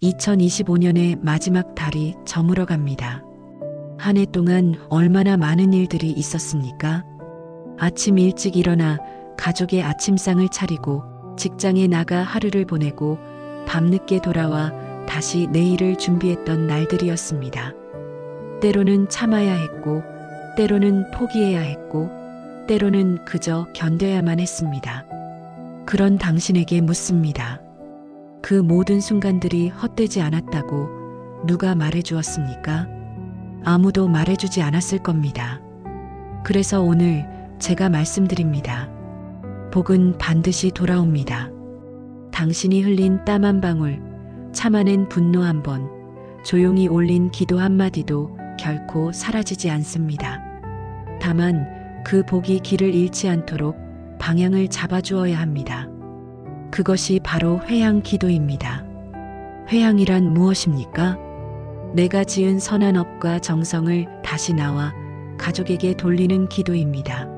2025년의 마지막 달이 저물어 갑니다. 한 해 동안 얼마나 많은 일들이 있었습니까? 아침 일찍 일어나 가족의 아침상을 차리고 직장에 나가 하루를 보내고 밤늦게 돌아와 다시 내일을 준비했던 날들이었습니다. 때로는 참아야 했고, 때로는 포기해야 했고, 때로는 그저 견뎌야만 했습니다. 그런 당신에게 묻습니다. 그 모든 순간들이 헛되지 않았다고 누가 말해주었습니까? 아무도 말해주지 않았을 겁니다. 그래서 오늘 제가 말씀드립니다. 복은 반드시 돌아옵니다. 당신이 흘린 땀 한 방울, 참아낸 분노 한 번, 조용히 올린 기도 한마디도 결코 사라지지 않습니다. 다만 그 복이 길을 잃지 않도록 방향을 잡아주어야 합니다. 그것이 바로 회향 기도입니다. 회향이란 무엇입니까? 내가 지은 선한 업과 정성을 다시 나와 가족에게 돌리는 기도입니다.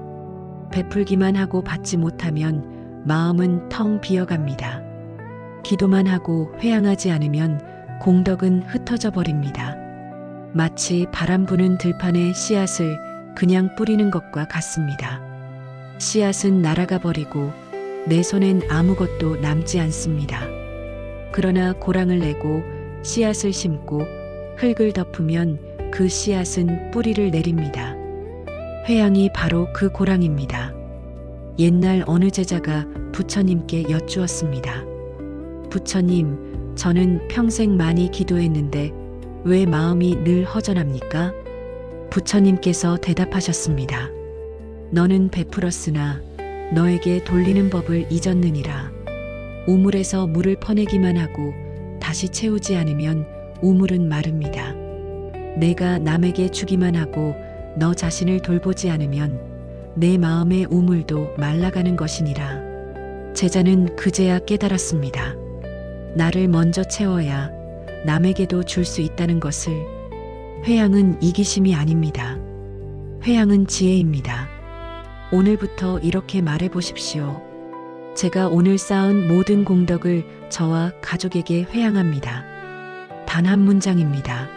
베풀기만 하고 받지 못하면 마음은 텅 비어갑니다. 기도만 하고 회향하지 않으면 공덕은 흩어져 버립니다. 마치 바람 부는 들판에 씨앗을 그냥 뿌리는 것과 같습니다. 씨앗은 날아가 버리고 내 손엔 아무것도 남지 않습니다. 그러나 고랑을 내고 씨앗을 심고 흙을 덮으면 그 씨앗은 뿌리를 내립니다. 회향이 바로 그 고랑입니다. 옛날 어느 제자가 부처님께 여쭈었습니다. 부처님, 저는 평생 많이 기도했는데 왜 마음이 늘 허전합니까? 부처님께서 대답하셨습니다. 너는 베풀었으나 너에게 돌리는 법을 잊었느니라. 우물에서 물을 퍼내기만 하고 다시 채우지 않으면 우물은 마릅니다. 내가 남에게 주기만 하고 너 자신을 돌보지 않으면 내 마음의 우물도 말라가는 것이니라. 제자는 그제야 깨달았습니다. 나를 먼저 채워야 남에게도 줄 수 있다는 것을. 회향은 이기심이 아닙니다. 회향은 지혜입니다. 오늘부터 이렇게 말해 보십시오. 제가 오늘 쌓은 모든 공덕을 저와 가족에게 회향합니다. 단 한 문장입니다.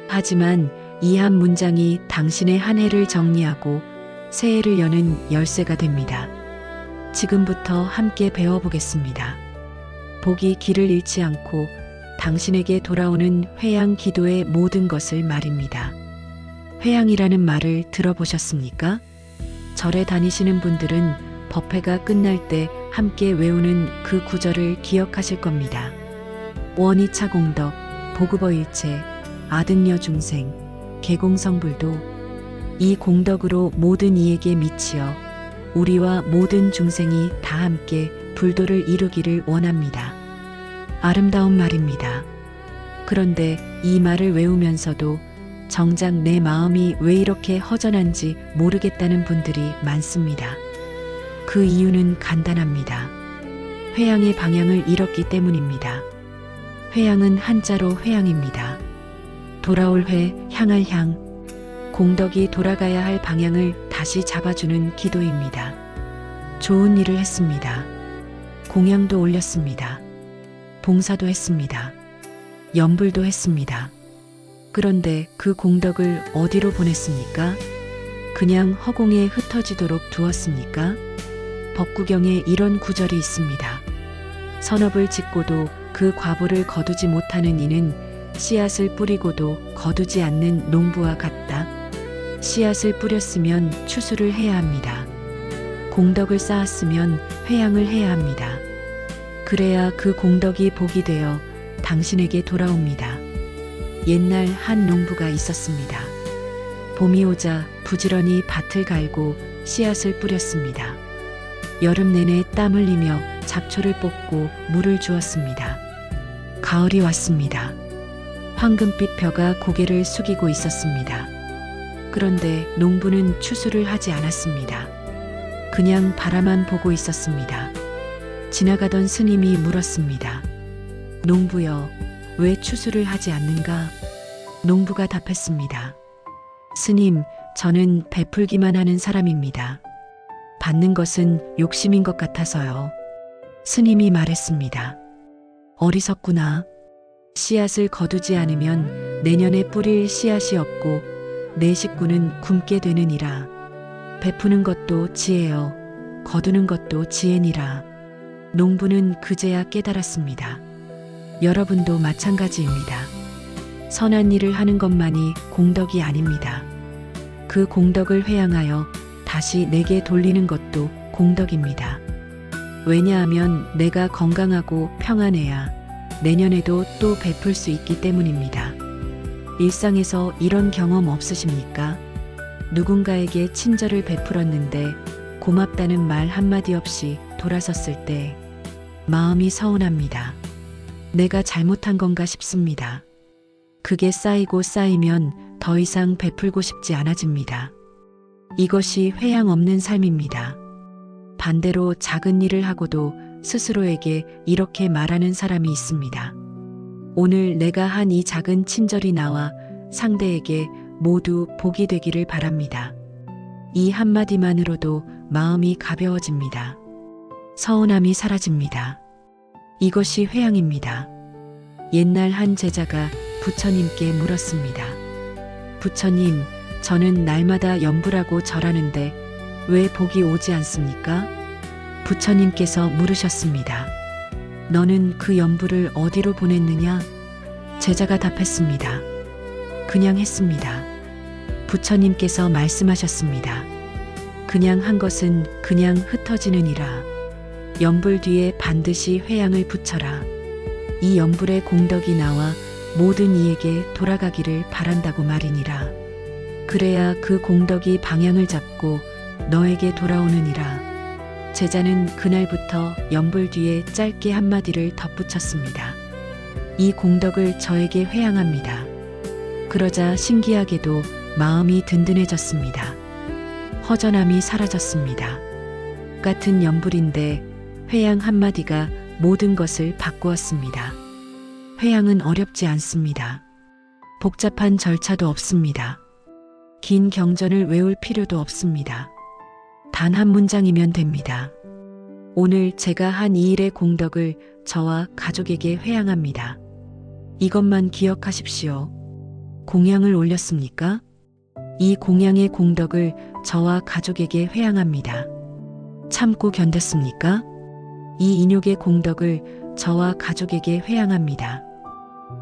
하지만 이 한 문장이 당신의 한 해를 정리하고 새해를 여는 열쇠가 됩니다. 지금부터 함께 배워보겠습니다. 복이 길을 잃지 않고 당신에게 돌아오는 회향 기도의 모든 것을 말입니다. 회향이라는 말을 들어보셨습니까? 절에 다니시는 분들은 법회가 끝날 때 함께 외우는 그 구절을 기억하실 겁니다. 원이차 공덕, 보급어일체, 아등여 중생, 개공성불도. 이 공덕으로 모든 이에게 미치어 우리와 모든 중생이 다 함께 불도를 이루기를 원합니다. 아름다운 말입니다. 그런데 이 말을 외우면서도 정작 내 마음이 왜 이렇게 허전한지 모르겠다는 분들이 많습니다. 그 이유는 간단합니다. 회향의 방향을 잃었기 때문입니다. 회향은 한자로 회향입니다. 돌아올 회, 향할 향. 공덕이 돌아가야 할 방향을 다시 잡아주는 기도입니다. 좋은 일을 했습니다. 공양도 올렸습니다. 봉사도 했습니다. 염불도 했습니다. 그런데 그 공덕을 어디로 보냈습니까? 그냥 허공에 흩어지도록 두었습니까? 법구경에 이런 구절이 있습니다. 선업을 짓고도 그 과보를 거두지 못하는 이는 씨앗을 뿌리고도 거두지 않는 농부와 같다. 씨앗을 뿌렸으면 추수를 해야 합니다. 공덕을 쌓았으면 회향을 해야 합니다. 그래야 그 공덕이 복이 되어 당신에게 돌아옵니다. 옛날 한 농부가 있었습니다. 봄이 오자 부지런히 밭을 갈고 씨앗을 뿌렸습니다. 여름 내내 땀 흘리며 잡초를 뽑고 물을 주었습니다. 가을이 왔습니다. 황금빛 벼가 고개를 숙이고 있었습니다. 그런데 농부는 추수를 하지 않았습니다. 그냥 바라만 보고 있었습니다. 지나가던 스님이 물었습니다. 농부여, 왜 추수를 하지 않는가? 농부가 답했습니다. 스님, 저는 베풀기만 하는 사람입니다. 받는 것은 욕심인 것 같아서요. 스님이 말했습니다. 어리석구나. 씨앗을 거두지 않으면 내년에 뿌릴 씨앗이 없고 내 식구는 굶게 되느니라. 베푸는 것도 지혜요 거두는 것도 지혜니라. 농부는 그제야 깨달았습니다. 여러분도 마찬가지입니다. 선한 일을 하는 것만이 공덕이 아닙니다. 그 공덕을 회양하여 다시 내게 돌리는 것도 공덕입니다. 왜냐하면 내가 건강하고 평안해야 내년에도 또 베풀 수 있기 때문입니다. 일상에서 이런 경험 없으십니까? 누군가에게 친절을 베풀었는데 고맙다는 말 한마디 없이 돌아섰을 때 마음이 서운합니다. 내가 잘못한 건가 싶습니다. 그게 쌓이고 쌓이면 더 이상 베풀고 싶지 않아집니다. 이것이 회양 없는 삶입니다. 반대로 작은 일을 하고도 스스로에게 이렇게 말하는 사람이 있습니다. 오늘 내가 한 이 작은 친절이 나와 상대에게 모두 복이 되기를 바랍니다. 이 한마디만으로도 마음이 가벼워집니다. 서운함이 사라집니다. 이것이 회양입니다. 옛날 한 제자가 부처님께 물었습니다. 부처님, 저는 날마다 염불하고 절하는데 왜 복이 오지 않습니까? 부처님께서 물으셨습니다. 너는 그 염불을 어디로 보냈느냐? 제자가 답했습니다. 그냥 했습니다. 부처님께서 말씀하셨습니다. 그냥 한 것은 그냥 흩어지느니라. 염불 뒤에 반드시 회양을 붙여라. 이 염불의 공덕이 나와 모든 이에게 돌아가기를 바란다고 말이니라. 그래야 그 공덕이 방향을 잡고 너에게 돌아오느니라. 제자는 그날부터 염불 뒤에 짧게 한마디를 덧붙였습니다. 이 공덕을 저에게 회양합니다. 그러자 신기하게도 마음이 든든해졌습니다. 허전함이 사라졌습니다. 같은 염불인데 회양 한마디가 모든 것을 바꾸었습니다. 회양은 어렵지 않습니다. 복잡한 절차도 없습니다. 긴 경전을 외울 필요도 없습니다. 단 한 문장이면 됩니다. 오늘 제가 한 이 일의 공덕을 저와 가족에게 회양합니다. 이것만 기억하십시오. 공양을 올렸습니까? 이 공양의 공덕을 저와 가족에게 회양합니다. 참고 견뎠습니까? 이 인욕의 공덕을 저와 가족에게 회양합니다.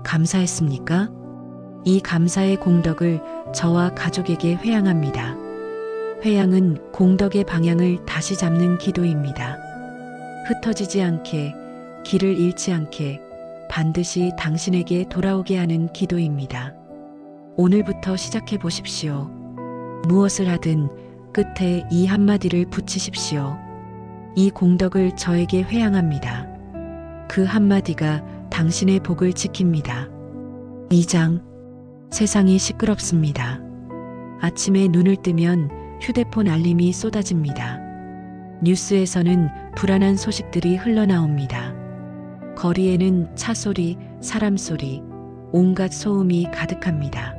감사했습니까? 이 감사의 공덕을 저와 가족에게 회양합니다. 회양은 공덕의 방향을 다시 잡는 기도입니다. 흩어지지 않게, 길을 잃지 않게 반드시 당신에게 돌아오게 하는 기도입니다. 오늘부터 시작해 보십시오. 무엇을 하든 끝에 이 한마디를 붙이십시오. 이 공덕을 저에게 회양합니다. 그 한마디가 당신의 복을 지킵니다. 2장. 세상이 시끄럽습니다. 아침에 눈을 뜨면 휴대폰 알림이 쏟아집니다. 뉴스에서는 불안한 소식들이 흘러나옵니다. 거리에는 차 소리, 사람 소리, 온갖 소음이 가득합니다.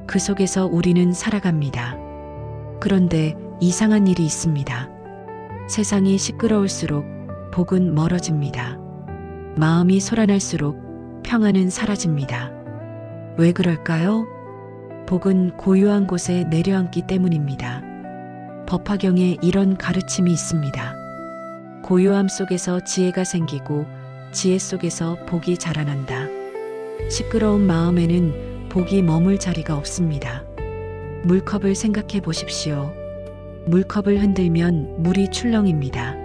그 속에서 우리는 살아갑니다. 그런데 이상한 일이 있습니다. 세상이 시끄러울수록 복은 멀어집니다. 마음이 소란할수록 평안은 사라집니다. 왜 그럴까요? 복은 고요한 곳에 내려앉기 때문입니다. 법화경에 이런 가르침이 있습니다. 고요함 속에서 지혜가 생기고 지혜 속에서 복이 자라난다. 시끄러운 마음에는 복이 머물 자리가 없습니다. 물컵을 생각해 보십시오. 물컵을 흔들면 물이 출렁입니다.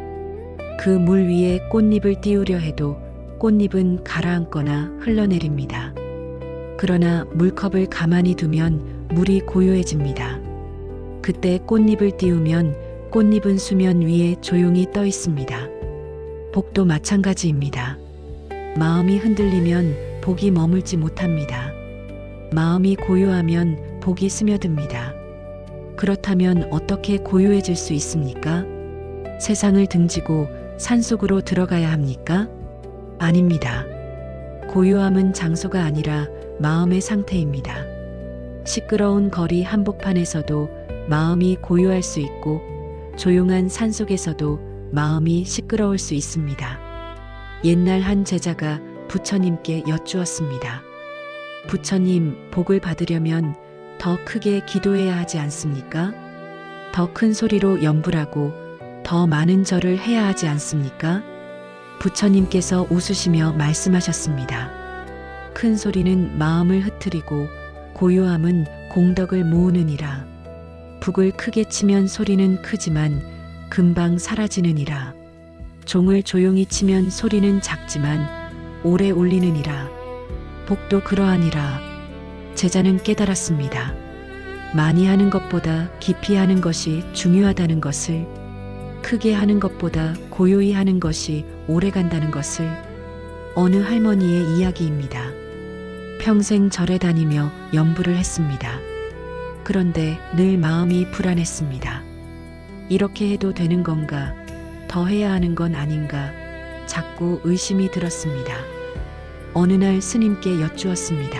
그 물 위에 꽃잎을 띄우려 해도 꽃잎은 가라앉거나 흘러내립니다. 그러나 물컵을 가만히 두면 물이 고요해집니다. 그때 꽃잎을 띄우면 꽃잎은 수면 위에 조용히 떠 있습니다. 복도 마찬가지입니다. 마음이 흔들리면 복이 머물지 못합니다. 마음이 고요하면 복이 스며듭니다. 그렇다면 어떻게 고요해질 수 있습니까? 세상을 등지고 산속으로 들어가야 합니까? 아닙니다. 고요함은 장소가 아니라 마음의 상태입니다. 시끄러운 거리 한복판에서도 마음이 고요할 수 있고 조용한 산속에서도 마음이 시끄러울 수 있습니다. 옛날 한 제자가 부처님께 여쭈었습니다. 부처님, 복을 받으려면 더 크게 기도해야 하지 않습니까? 더 큰 소리로 염불하고 더 많은 절을 해야 하지 않습니까? 부처님께서 웃으시며 말씀하셨습니다. 큰 소리는 마음을 흩트리고 고요함은 공덕을 모으느니라. 북을 크게 치면 소리는 크지만 금방 사라지느니라. 종을 조용히 치면 소리는 작지만 오래 울리느니라. 복도 그러하니라. 제자는 깨달았습니다. 많이 하는 것보다 깊이 하는 것이 중요하다는 것을, 크게 하는 것보다 고요히 하는 것이 오래 간다는 것을. 어느 할머니의 이야기입니다. 평생 절에 다니며 염불을 했습니다. 그런데 늘 마음이 불안했습니다. 이렇게 해도 되는 건가? 더 해야 하는 건 아닌가? 자꾸 의심이 들었습니다. 어느 날 스님께 여쭈었습니다.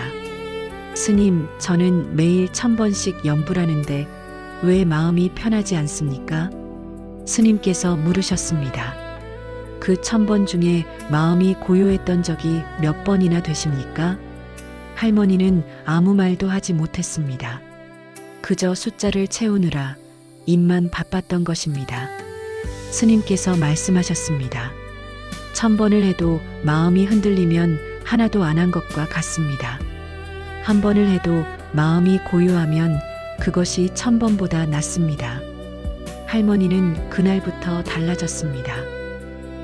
스님, 저는 매일 1000번씩 염불하는데 왜 마음이 편하지 않습니까? 스님께서 물으셨습니다. 그 1000번 중에 마음이 고요했던 적이 몇 번이나 되십니까? 할머니는 아무 말도 하지 못했습니다. 그저 숫자를 채우느라 입만 바빴던 것입니다. 스님께서 말씀하셨습니다. 1000번을 해도 마음이 흔들리면 하나도 안 한 것과 같습니다. 한 번을 해도 마음이 고요하면 그것이 1000번보다 낫습니다. 할머니는 그날부터 달라졌습니다.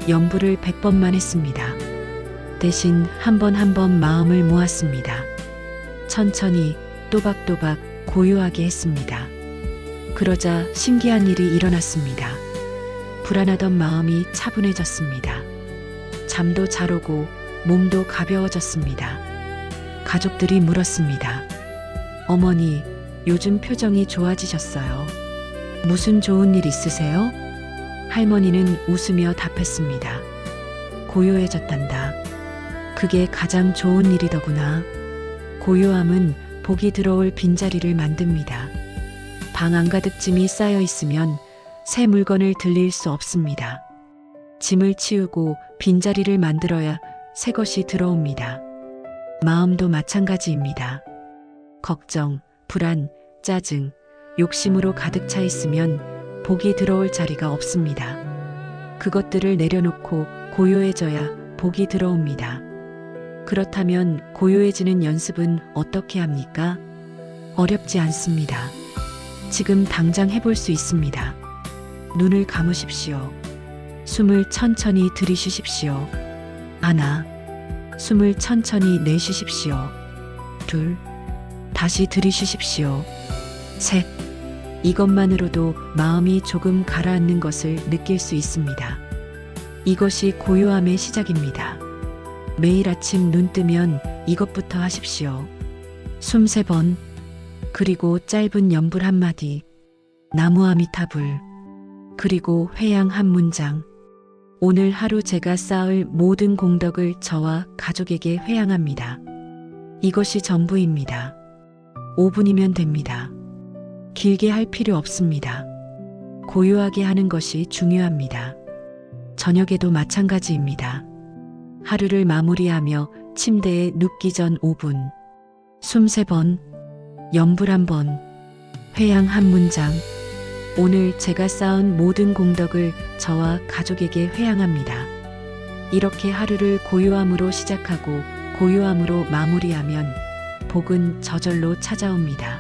염불을 100번만 했습니다. 대신 한 번 한 번 마음을 모았습니다. 천천히 또박또박 고요하게 했습니다. 그러자 신기한 일이 일어났습니다. 불안하던 마음이 차분해졌습니다. 잠도 잘 오고 몸도 가벼워졌습니다. 가족들이 물었습니다. 어머니, 요즘 표정이 좋아지셨어요. 무슨 좋은 일 있으세요? 할머니는 웃으며 답했습니다. 고요해졌단다. 그게 가장 좋은 일이더구나. 고요함은 복이 들어올 빈자리를 만듭니다. 방 안가득 짐이 쌓여 있으면 새 물건을 들릴 수 없습니다. 짐을 치우고 빈자리를 만들어야 새 것이 들어옵니다. 마음도 마찬가지입니다. 걱정, 불안, 짜증, 욕심으로 가득 차 있으면 복이 들어올 자리가 없습니다. 그것들을 내려놓고 고요해져야 복이 들어옵니다. 그렇다면 고요해지는 연습은 어떻게 합니까? 어렵지 않습니다. 지금 당장 해볼 수 있습니다. 눈을 감으십시오. 숨을 천천히 들이쉬십시오. 하나, 숨을 천천히 내쉬십시오. 둘, 다시 들이쉬십시오. 셋, 이것만으로도 마음이 조금 가라앉는 것을 느낄 수 있습니다. 이것이 고요함의 시작입니다. 매일 아침 눈 뜨면 이것부터 하십시오. 숨 3번, 그리고 짧은 염불 한마디, 나무 아미타불, 그리고 회양 한 문장. 오늘 하루 제가 쌓을 모든 공덕을 저와 가족에게 회양합니다. 이것이 전부입니다. 5분이면 됩니다. 길게 할 필요 없습니다. 고요하게 하는 것이 중요합니다. 저녁에도 마찬가지입니다. 하루를 마무리하며 침대에 눕기 전 5분. 숨 3번, 염불 1번, 회양 한 문장. 오늘 제가 쌓은 모든 공덕을 저와 가족에게 회양합니다. 이렇게 하루를 고요함으로 시작하고 고요함으로 마무리하면 복은 저절로 찾아옵니다.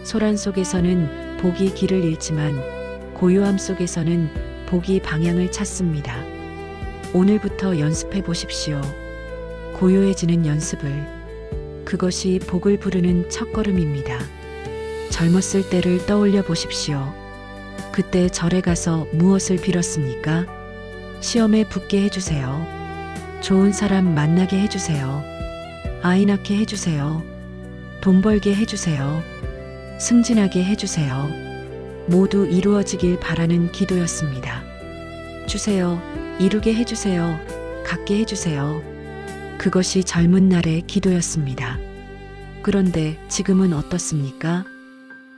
소란 속에서는 복이 길을 잃지만 고요함 속에서는 복이 방향을 찾습니다. 오늘부터 연습해 보십시오. 고요해지는 연습을. 그것이 복을 부르는 첫걸음입니다. 젊었을 때를 떠올려 보십시오. 그때 절에 가서 무엇을 빌었습니까? 시험에 붙게 해주세요. 좋은 사람 만나게 해주세요. 아이 낳게 해주세요. 돈 벌게 해주세요. 승진하게 해주세요. 모두 이루어지길 바라는 기도였습니다. 주세요. 이루게 해주세요. 갖게 해주세요. 그것이 젊은 날의 기도였습니다. 그런데 지금은 어떻습니까?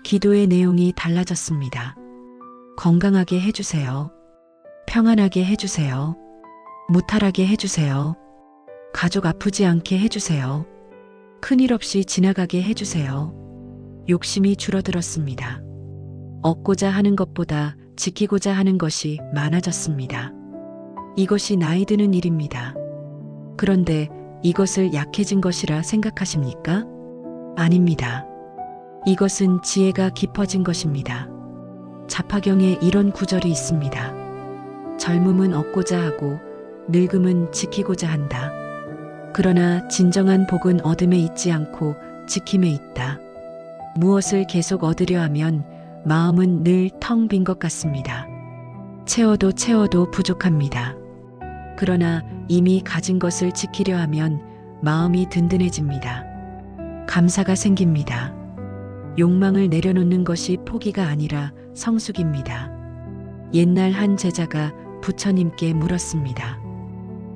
기도의 내용이 달라졌습니다. 건강하게 해주세요. 평안하게 해주세요. 무탈하게 해주세요. 가족 아프지 않게 해주세요. 큰일 없이 지나가게 해주세요. 욕심이 줄어들었습니다. 얻고자 하는 것보다 지키고자 하는 것이 많아졌습니다. 이것이 나이 드는 일입니다. 그런데 이것을 약해진 것이라 생각하십니까? 아닙니다. 이것은 지혜가 깊어진 것입니다. 자파경에 이런 구절이 있습니다. 젊음은 얻고자 하고 늙음은 지키고자 한다. 그러나 진정한 복은 얻음에 있지 않고 지킴에 있다. 무엇을 계속 얻으려 하면 마음은 늘 텅 빈 것 같습니다. 채워도 채워도 부족합니다. 그러나 이미 가진 것을 지키려 하면 마음이 든든해집니다. 감사가 생깁니다. 욕망을 내려놓는 것이 포기가 아니라 성숙입니다. 옛날 한 제자가 부처님께 물었습니다.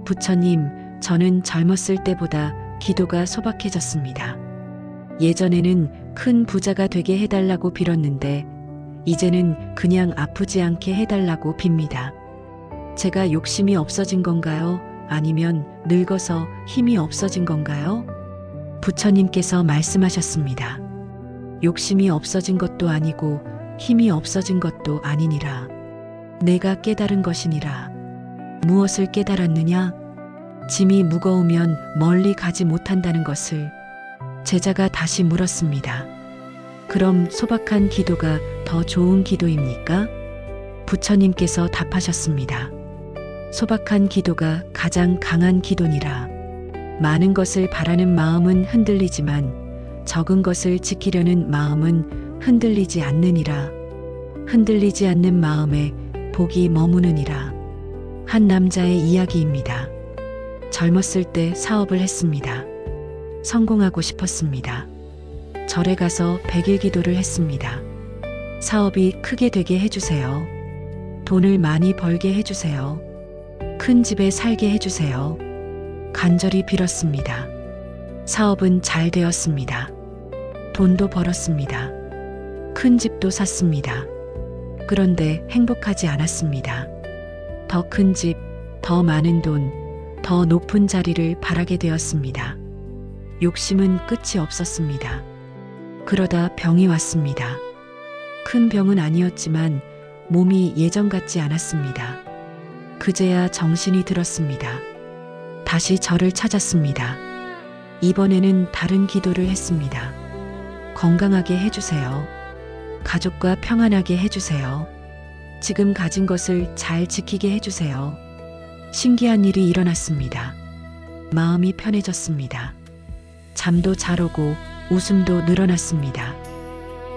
부처님, 저는 젊었을 때보다 기도가 소박해졌습니다. 예전에는 큰 부자가 되게 해달라고 빌었는데 이제는 그냥 아프지 않게 해달라고 빕니다. 제가 욕심이 없어진 건가요? 아니면 늙어서 힘이 없어진 건가요? 부처님께서 말씀하셨습니다. 욕심이 없어진 것도 아니고 힘이 없어진 것도 아니니라. 내가 깨달은 것이니라. 무엇을 깨달았느냐? 짐이 무거우면 멀리 가지 못한다는 것을. 제자가 다시 물었습니다. 그럼 소박한 기도가 더 좋은 기도입니까? 부처님께서 답하셨습니다. 소박한 기도가 가장 강한 기도니라. 많은 것을 바라는 마음은 흔들리지만 적은 것을 지키려는 마음은 흔들리지 않느니라. 흔들리지 않는 마음에 복이 머무느니라. 한 남자의 이야기입니다. 젊었을 때 사업을 했습니다. 성공하고 싶었습니다. 절에 가서 100일 기도를 했습니다. 사업이 크게 되게 해주세요. 돈을 많이 벌게 해주세요. 큰 집에 살게 해주세요. 간절히 빌었습니다. 사업은 잘 되었습니다. 돈도 벌었습니다. 큰 집도 샀습니다. 그런데 행복하지 않았습니다. 더 큰 집, 더 많은 돈, 더 높은 자리를 바라게 되었습니다. 욕심은 끝이 없었습니다. 그러다 병이 왔습니다. 큰 병은 아니었지만 몸이 예전 같지 않았습니다. 그제야 정신이 들었습니다. 다시 저를 찾았습니다. 이번에는 다른 기도를 했습니다. 건강하게 해주세요. 가족과 평안하게 해주세요. 지금 가진 것을 잘 지키게 해주세요. 신기한 일이 일어났습니다. 마음이 편해졌습니다. 잠도 잘 오고 웃음도 늘어났습니다.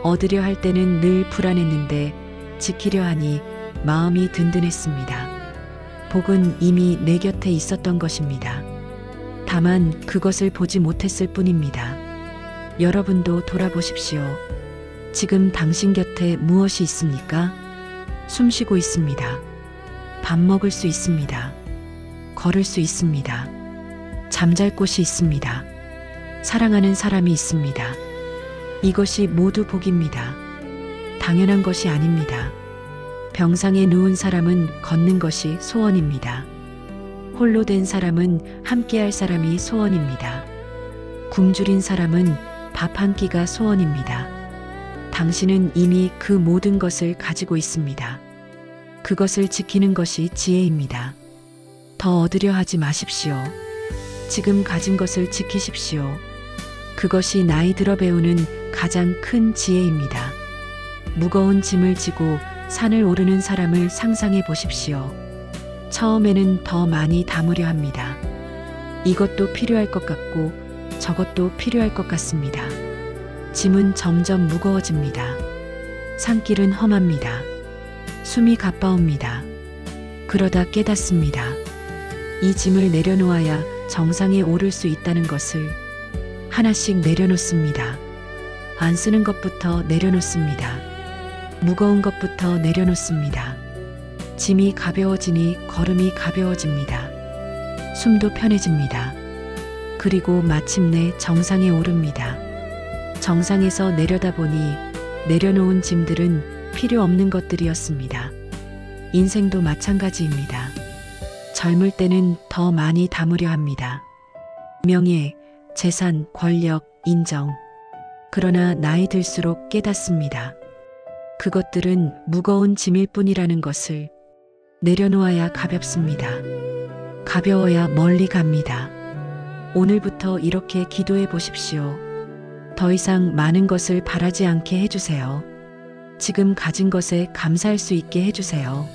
얻으려 할 때는 늘 불안했는데 지키려 하니 마음이 든든했습니다. 복은 이미 내 곁에 있었던 것입니다. 다만 그것을 보지 못했을 뿐입니다. 여러분도 돌아보십시오. 지금 당신 곁에 무엇이 있습니까? 숨 쉬고 있습니다. 밥 먹을 수 있습니다. 걸을 수 있습니다. 잠잘 곳이 있습니다. 사랑하는 사람이 있습니다. 이것이 모두 복입니다. 당연한 것이 아닙니다. 병상에 누운 사람은 걷는 것이 소원입니다. 홀로 된 사람은 함께할 사람이 소원입니다. 굶주린 사람은 밥 한 끼가 소원입니다. 당신은 이미 그 모든 것을 가지고 있습니다. 그것을 지키는 것이 지혜입니다. 더 얻으려 하지 마십시오. 지금 가진 것을 지키십시오. 그것이 나이 들어 배우는 가장 큰 지혜입니다. 무거운 짐을 지고 산을 오르는 사람을 상상해 보십시오. 처음에는 더 많이 담으려 합니다. 이것도 필요할 것 같고 저것도 필요할 것 같습니다. 짐은 점점 무거워집니다. 산길은 험합니다. 숨이 가빠옵니다. 그러다 깨닫습니다. 이 짐을 내려놓아야 정상에 오를 수 있다는 것을. 하나씩 내려놓습니다. 안 쓰는 것부터 내려놓습니다. 무거운 것부터 내려놓습니다. 짐이 가벼워지니 걸음이 가벼워집니다. 숨도 편해집니다. 그리고 마침내 정상에 오릅니다. 정상에서 내려다보니 내려놓은 짐들은 필요 없는 것들이었습니다. 인생도 마찬가지입니다. 젊을 때는 더 많이 담으려 합니다. 명예, 재산, 권력, 인정. 그러나 나이 들수록 깨닫습니다. 그것들은 무거운 짐일 뿐이라는 것을. 내려놓아야 가볍습니다. 가벼워야 멀리 갑니다. 오늘부터 이렇게 기도해 보십시오. 더 이상 많은 것을 바라지 않게 해주세요. 지금 가진 것에 감사할 수 있게 해주세요.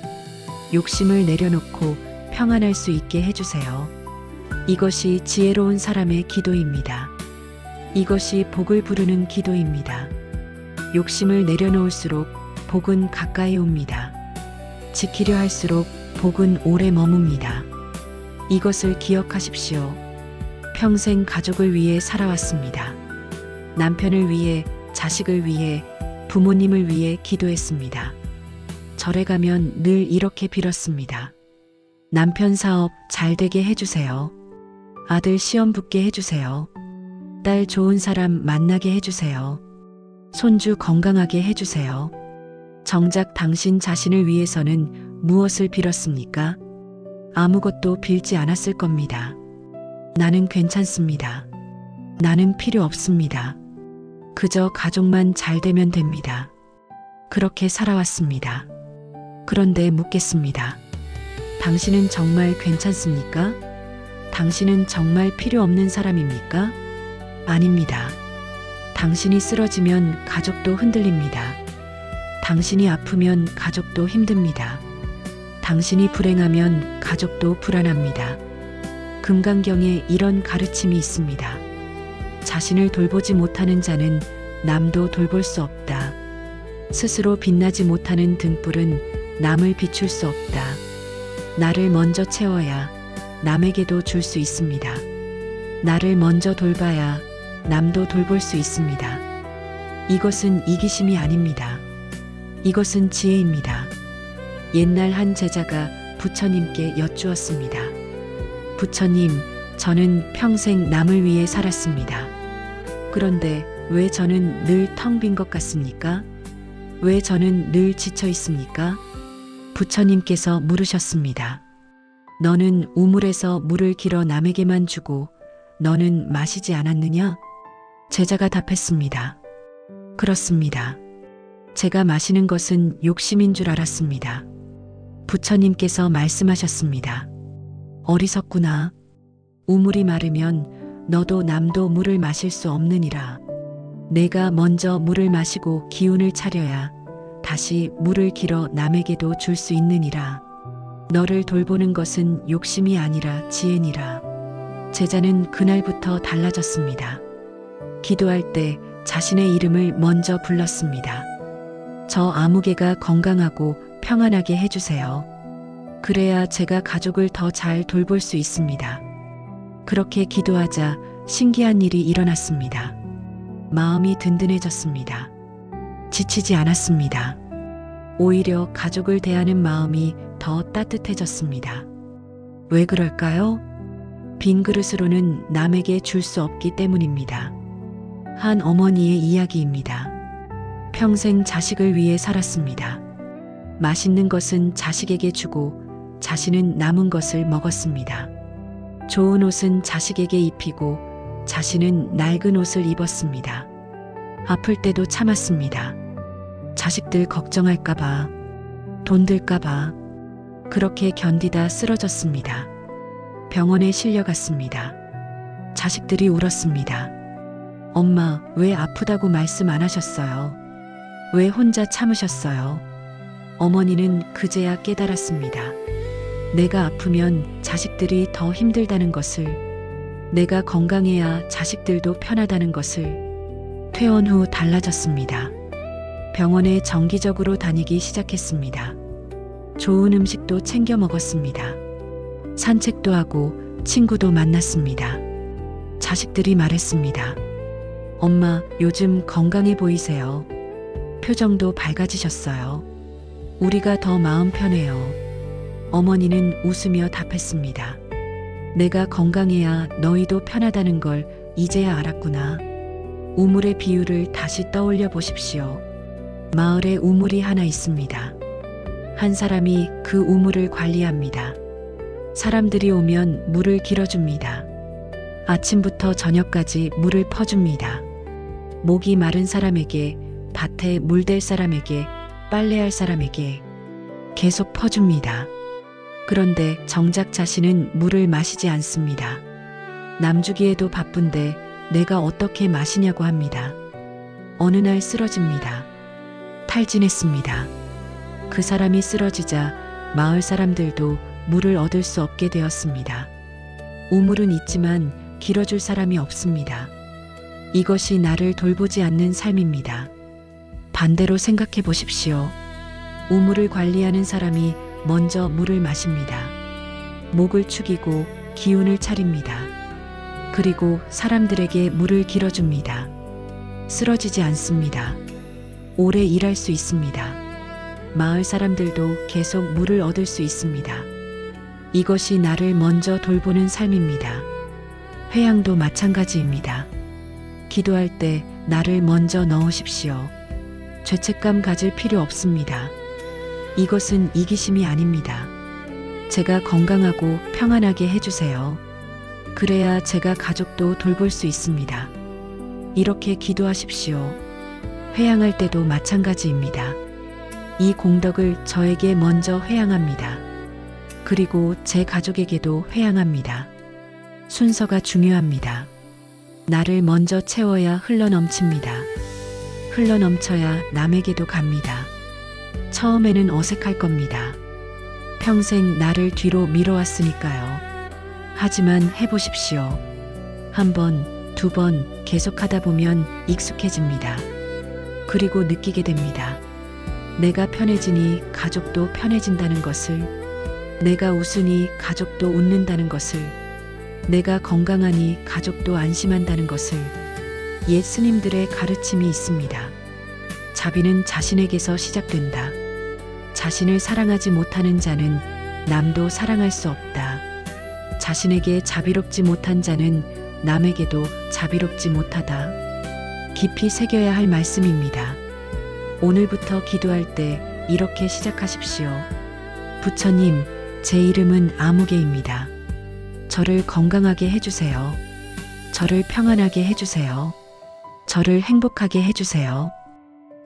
욕심을 내려놓고 평안할 수 있게 해주세요. 이것이 지혜로운 사람의 기도입니다. 이것이 복을 부르는 기도입니다. 욕심을 내려놓을수록 복은 가까이 옵니다. 지키려 할수록 복은 오래 머뭅니다. 이것을 기억하십시오. 평생 가족을 위해 살아왔습니다. 남편을 위해, 자식을 위해, 부모님을 위해 기도했습니다. 절에 가면 늘 이렇게 빌었습니다. 남편 사업 잘 되게 해주세요. 아들 시험 붙게 해주세요. 딸 좋은 사람 만나게 해주세요. 손주 건강하게 해주세요. 정작 당신 자신을 위해서는 무엇을 빌었습니까? 아무것도 빌지 않았을 겁니다. 나는 괜찮습니다. 나는 필요 없습니다. 그저 가족만 잘 되면 됩니다. 그렇게 살아왔습니다. 그런데 묻겠습니다. 당신은 정말 괜찮습니까? 당신은 정말 필요 없는 사람입니까? 아닙니다. 당신이 쓰러지면 가족도 흔들립니다. 당신이 아프면 가족도 힘듭니다. 당신이 불행하면 가족도 불안합니다. 금강경에 이런 가르침이 있습니다. 자신을 돌보지 못하는 자는 남도 돌볼 수 없다. 스스로 빛나지 못하는 등불은 남을 비출 수 없다. 나를 먼저 채워야 남에게도 줄 수 있습니다. 나를 먼저 돌봐야 남도 돌볼 수 있습니다. 이것은 이기심이 아닙니다. 이것은 지혜입니다. 옛날 한 제자가 부처님께 여쭈었습니다. 부처님, 저는 평생 남을 위해 살았습니다. 그런데 왜 저는 늘 텅 빈 것 같습니까? 왜 저는 늘 지쳐 있습니까? 부처님께서 물으셨습니다. 너는 우물에서 물을 길어 남에게만 주고 너는 마시지 않았느냐? 제자가 답했습니다. 그렇습니다. 제가 마시는 것은 욕심인 줄 알았습니다. 부처님께서 말씀하셨습니다. 어리석구나. 우물이 마르면 너도 남도 물을 마실 수 없느니라. 내가 먼저 물을 마시고 기운을 차려야 다시 물을 길어 남에게도 줄 수 있느니라. 너를 돌보는 것은 욕심이 아니라 지혜니라. 제자는 그날부터 달라졌습니다. 기도할 때 자신의 이름을 먼저 불렀습니다. 저 아무개가 건강하고 평안하게 해주세요. 그래야 제가 가족을 더 잘 돌볼 수 있습니다. 그렇게 기도하자 신기한 일이 일어났습니다. 마음이 든든해졌습니다. 지치지 않았습니다. 오히려 가족을 대하는 마음이 더 따뜻해졌습니다. 왜 그럴까요? 빈 그릇으로는 남에게 줄 수 없기 때문입니다. 한 어머니의 이야기입니다. 평생 자식을 위해 살았습니다. 맛있는 것은 자식에게 주고 자신은 남은 것을 먹었습니다. 좋은 옷은 자식에게 입히고 자신은 낡은 옷을 입었습니다. 아플 때도 참았습니다. 자식들 걱정할까봐, 돈 들까봐. 그렇게 견디다 쓰러졌습니다. 병원에 실려갔습니다. 자식들이 울었습니다. 엄마, 왜 아프다고 말씀 안 하셨어요? 왜 혼자 참으셨어요? 어머니는 그제야 깨달았습니다. 내가 아프면 자식들이 더 힘들다는 것을, 내가 건강해야 자식들도 편하다는 것을. 퇴원 후 달라졌습니다. 병원에 정기적으로 다니기 시작했습니다. 좋은 음식도 챙겨 먹었습니다. 산책도 하고 친구도 만났습니다. 자식들이 말했습니다. 엄마, 요즘 건강해 보이세요. 표정도 밝아지셨어요. 우리가 더 마음 편해요. 어머니는 웃으며 답했습니다. 내가 건강해야 너희도 편하다는 걸 이제야 알았구나. 우물의 비유를 다시 떠올려 보십시오. 마을에 우물이 하나 있습니다. 한 사람이 그 우물을 관리합니다. 사람들이 오면 물을 길어줍니다. 아침부터 저녁까지 물을 퍼줍니다. 목이 마른 사람에게, 밭에 물댈 사람에게, 빨래할 사람에게 계속 퍼줍니다. 그런데 정작 자신은 물을 마시지 않습니다. 남주기에도 바쁜데 내가 어떻게 마시냐고 합니다. 어느 날 쓰러집니다. 탈진했습니다. 그 사람이 쓰러지자 마을 사람들도 물을 얻을 수 없게 되었습니다. 우물은 있지만 길어줄 사람이 없습니다. 이것이 나를 돌보지 않는 삶입니다. 반대로 생각해 보십시오. 우물을 관리하는 사람이 먼저 물을 마십니다. 목을 축이고 기운을 차립니다. 그리고 사람들에게 물을 길어줍니다. 쓰러지지 않습니다. 오래 일할 수 있습니다. 마을 사람들도 계속 물을 얻을 수 있습니다. 이것이 나를 먼저 돌보는 삶입니다. 회양도 마찬가지입니다. 기도할 때 나를 먼저 넣으십시오. 죄책감 가질 필요 없습니다. 이것은 이기심이 아닙니다. 제가 건강하고 평안하게 해주세요. 그래야 제가 가족도 돌볼 수 있습니다. 이렇게 기도하십시오. 회양할 때도 마찬가지입니다. 이 공덕을 저에게 먼저 회양합니다. 그리고 제 가족에게도 회양합니다. 순서가 중요합니다. 나를 먼저 채워야 흘러넘칩니다. 흘러넘쳐야 남에게도 갑니다. 처음에는 어색할 겁니다. 평생 나를 뒤로 밀어왔으니까요. 하지만 해보십시오. 한 번, 두 번 계속하다 보면 익숙해집니다. 그리고 느끼게 됩니다. 내가 편해지니 가족도 편해진다는 것을, 내가 웃으니 가족도 웃는다는 것을, 내가 건강하니 가족도 안심한다는 것을. 옛 스님들의 가르침이 있습니다. 자비는 자신에게서 시작된다. 자신을 사랑하지 못하는 자는 남도 사랑할 수 없다. 자신에게 자비롭지 못한 자는 남에게도 자비롭지 못하다. 깊이 새겨야 할 말씀입니다. 오늘부터 기도할 때 이렇게 시작하십시오. 부처님, 제 이름은 아무개입니다. 저를 건강하게 해주세요. 저를 평안하게 해주세요. 저를 행복하게 해주세요.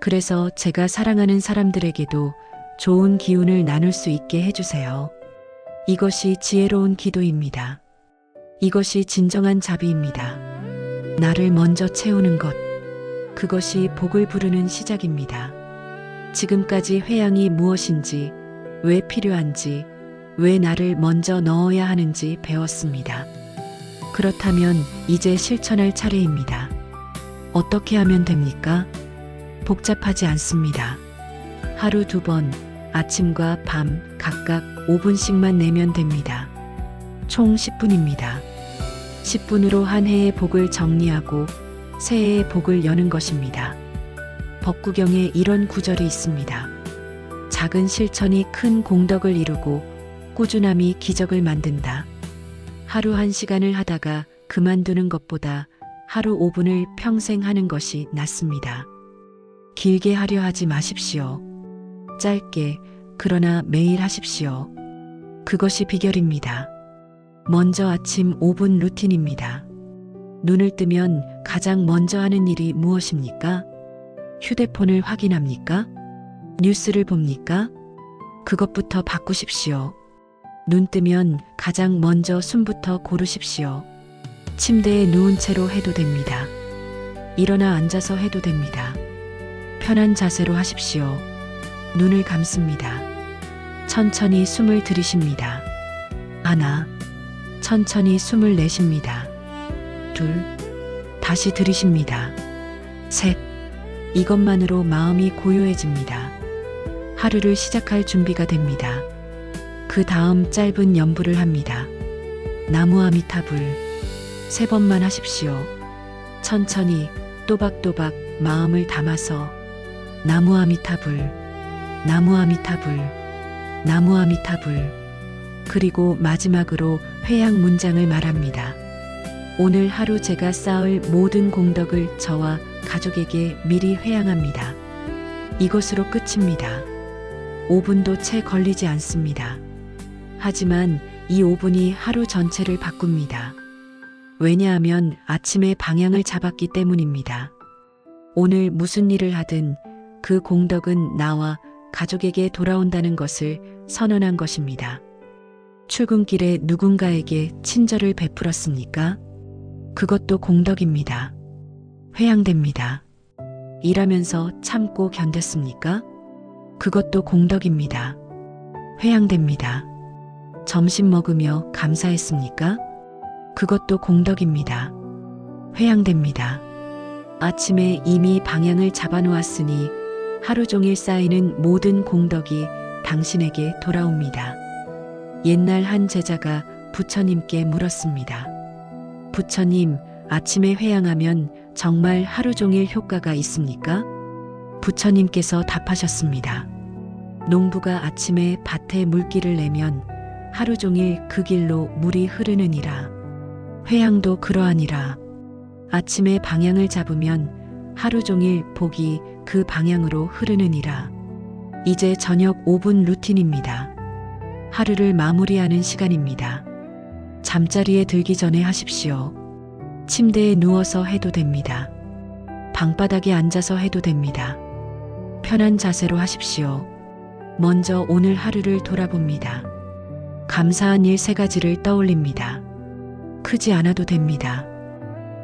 그래서 제가 사랑하는 사람들에게도 좋은 기운을 나눌 수 있게 해주세요. 이것이 지혜로운 기도입니다. 이것이 진정한 자비입니다. 나를 먼저 채우는 것, 그것이 복을 부르는 시작입니다. 지금까지 회양이 무엇인지, 왜 필요한지, 왜 나를 먼저 넣어야 하는지 배웠습니다. 그렇다면 이제 실천할 차례입니다. 어떻게 하면 됩니까? 복잡하지 않습니다. 하루 2번, 아침과 밤 각각 5분씩만 내면 됩니다. 총 10분입니다. 10분으로 한 해의 복을 정리하고 새해의 복을 여는 것입니다. 법구경에 이런 구절이 있습니다. 작은 실천이 큰 공덕을 이루고 꾸준함이 기적을 만든다. 하루 1시간을 하다가 그만두는 것보다 하루 5분을 평생 하는 것이 낫습니다. 길게 하려 하지 마십시오. 짧게, 그러나 매일 하십시오. 그것이 비결입니다. 먼저 아침 5분 루틴입니다. 눈을 뜨면 가장 먼저 하는 일이 무엇입니까? 휴대폰을 확인합니까? 뉴스를 봅니까? 그것부터 바꾸십시오. 눈 뜨면 가장 먼저 숨부터 고르십시오. 침대에 누운 채로 해도 됩니다. 일어나 앉아서 해도 됩니다. 편한 자세로 하십시오. 눈을 감습니다. 천천히 숨을 들이쉽니다. 하나, 천천히 숨을 내쉽니다. 둘, 다시 들이쉽니다. 셋, 이것만으로 마음이 고요해집니다. 하루를 시작할 준비가 됩니다. 그 다음 짧은 염불을 합니다. 나무아미타불 3번만 하십시오. 천천히 또박또박 마음을 담아서 나무아미타불, 나무아미타불, 나무아미타불. 그리고 마지막으로 회양 문장을 말합니다. 오늘 하루 제가 쌓을 모든 공덕을 저와 가족에게 미리 회양합니다. 이것으로 끝입니다. 5분도 채 걸리지 않습니다. 하지만 이 5분이 하루 전체를 바꿉니다. 왜냐하면 아침에 방향을 잡았기 때문입니다. 오늘 무슨 일을 하든 그 공덕은 나와 가족에게 돌아온다는 것을 선언한 것입니다. 출근길에 누군가에게 친절을 베풀었습니까? 그것도 공덕입니다. 회양됩니다. 일하면서 참고 견뎠습니까? 그것도 공덕입니다. 회양됩니다. 점심 먹으며 감사했습니까? 그것도 공덕입니다. 회양됩니다. 아침에 이미 방향을 잡아놓았으니 하루 종일 쌓이는 모든 공덕이 당신에게 돌아옵니다. 옛날 한 제자가 부처님께 물었습니다. 부처님, 아침에 회양하면 정말 하루 종일 효과가 있습니까? 부처님께서 답하셨습니다. 농부가 아침에 밭에 물기를 내면 하루 종일 그 길로 물이 흐르느니라. 회양도 그러하니라. 아침에 방향을 잡으면 하루 종일 복이 그 방향으로 흐르느니라. 이제 저녁 5분 루틴입니다. 하루를 마무리하는 시간입니다. 잠자리에 들기 전에 하십시오. 침대에 누워서 해도 됩니다. 방바닥에 앉아서 해도 됩니다. 편한 자세로 하십시오. 먼저 오늘 하루를 돌아봅니다. 감사한 일 3가지를 떠올립니다. 크지 않아도 됩니다.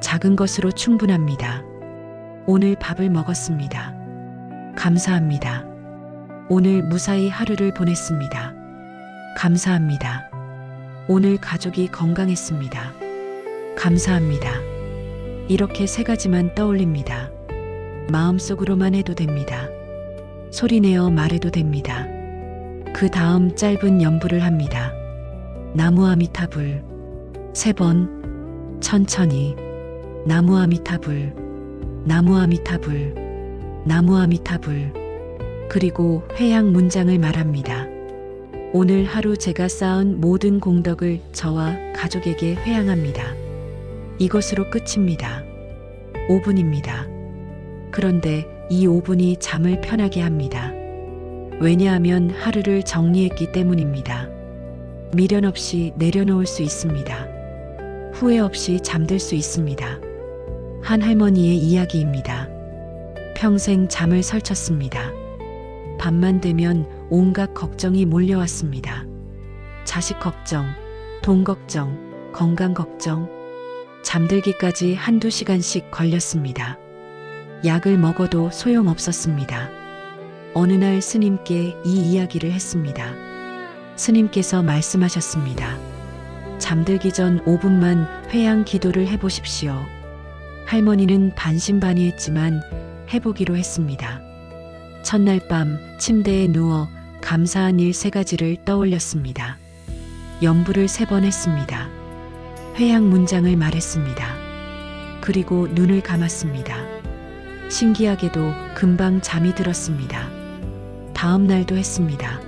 작은 것으로 충분합니다. 오늘 밥을 먹었습니다. 감사합니다. 오늘 무사히 하루를 보냈습니다. 감사합니다. 오늘 가족이 건강했습니다. 감사합니다. 이렇게 3가지만 떠올립니다. 마음속으로만 해도 됩니다. 소리내어 말해도 됩니다. 그 다음 짧은 연불을 합니다. 나무 아미타불 3번 천천히 나무 아미타불 나무 아미타불 나무 아미타불 그리고 회양 문장을 말합니다. 오늘 하루 제가 쌓은 모든 공덕을 저와 가족에게 회양합니다. 이것으로 끝입니다. 5분입니다. 그런데 이 5분이 잠을 편하게 합니다. 왜냐하면 하루를 정리했기 때문입니다. 미련 없이 내려놓을 수 있습니다. 후회 없이 잠들 수 있습니다. 한 할머니의 이야기입니다. 평생 잠을 설쳤습니다. 밤만 되면 온갖 걱정이 몰려왔습니다. 자식 걱정, 돈 걱정, 건강 걱정, 잠들기까지 1~2시간씩 걸렸습니다. 약을 먹어도 소용없었습니다. 어느 날 스님께 이 이야기를 했습니다. 스님께서 말씀하셨습니다. 잠들기 전 5분만 회양 기도를 해보십시오. 할머니는 반신반의했지만 해보기로 했습니다. 첫날 밤 침대에 누워 감사한 일 3가지를 떠올렸습니다. 연불을 3번 했습니다. 회양 문장을 말했습니다. 그리고 눈을 감았습니다. 신기하게도 금방 잠이 들었습니다. 다음 날도 했습니다.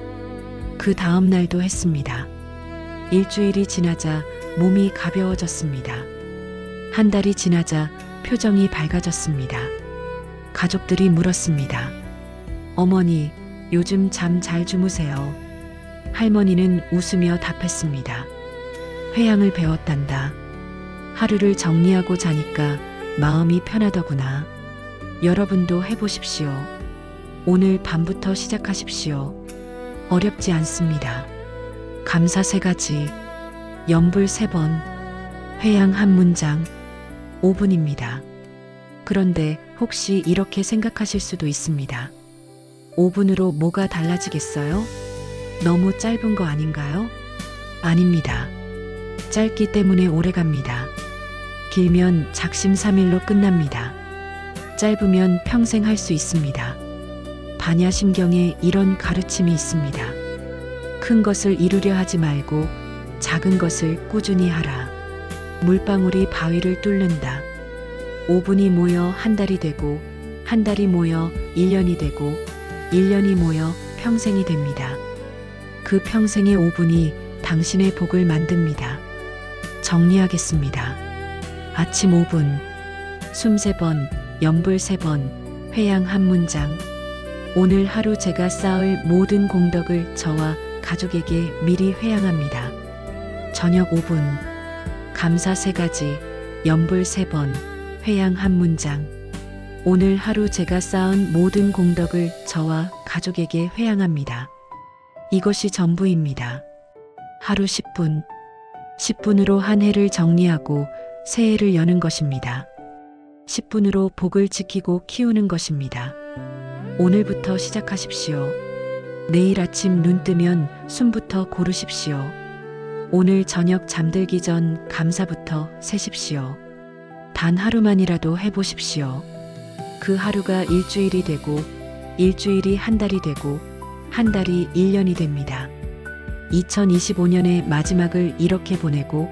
그 다음 날도 했습니다. 일주일이 지나자 몸이 가벼워졌습니다. 한 달이 지나자 표정이 밝아졌습니다. 가족들이 물었습니다. 어머니, 요즘 잠 잘 주무세요? 할머니는 웃으며 답했습니다. 회양을 배웠단다. 하루를 정리하고 자니까 마음이 편하더구나. 여러분도 해보십시오. 오늘 밤부터 시작하십시오. 어렵지 않습니다. 감사 3가지, 연불 3번, 회양 한 문장, 5분입니다. 그런데 혹시 이렇게 생각하실 수도 있습니다. 5분으로 뭐가 달라지겠어요? 너무 짧은 거 아닌가요? 아닙니다. 짧기 때문에 오래갑니다. 길면 작심삼일로 끝납니다. 짧으면 평생 할 수 있습니다. 반야심경에 이런 가르침이 있습니다. 큰 것을 이루려 하지 말고 작은 것을 꾸준히 하라. 물방울이 바위를 뚫는다. 5분이 모여 한 달이 되고 한 달이 모여 1년이 되고 1년이 모여 평생이 됩니다. 그 평생의 5분이 당신의 복을 만듭니다. 정리하겠습니다. 아침 5분, 숨 3번, 연불 3번, 회양 한 문장. 오늘 하루 제가 쌓을 모든 공덕을 저와 가족에게 미리 회양합니다. 저녁 5분, 감사 3가지, 연불 3번, 회양 한 문장. 오늘 하루 제가 쌓은 모든 공덕을 저와 가족에게 회양합니다. 이것이 전부입니다. 하루 10분. 10분으로 한 해를 정리하고 새해를 여는 것입니다. 10분으로 복을 지키고 키우는 것입니다. 오늘부터 시작하십시오. 내일 아침 눈 뜨면 숨부터 고르십시오. 오늘 저녁 잠들기 전 감사부터 세십시오. 단 하루만이라도 해보십시오. 그 하루가 일주일이 되고, 일주일이 한 달이 되고, 한 달이 1년이 됩니다. 2025년의 마지막을 이렇게 보내고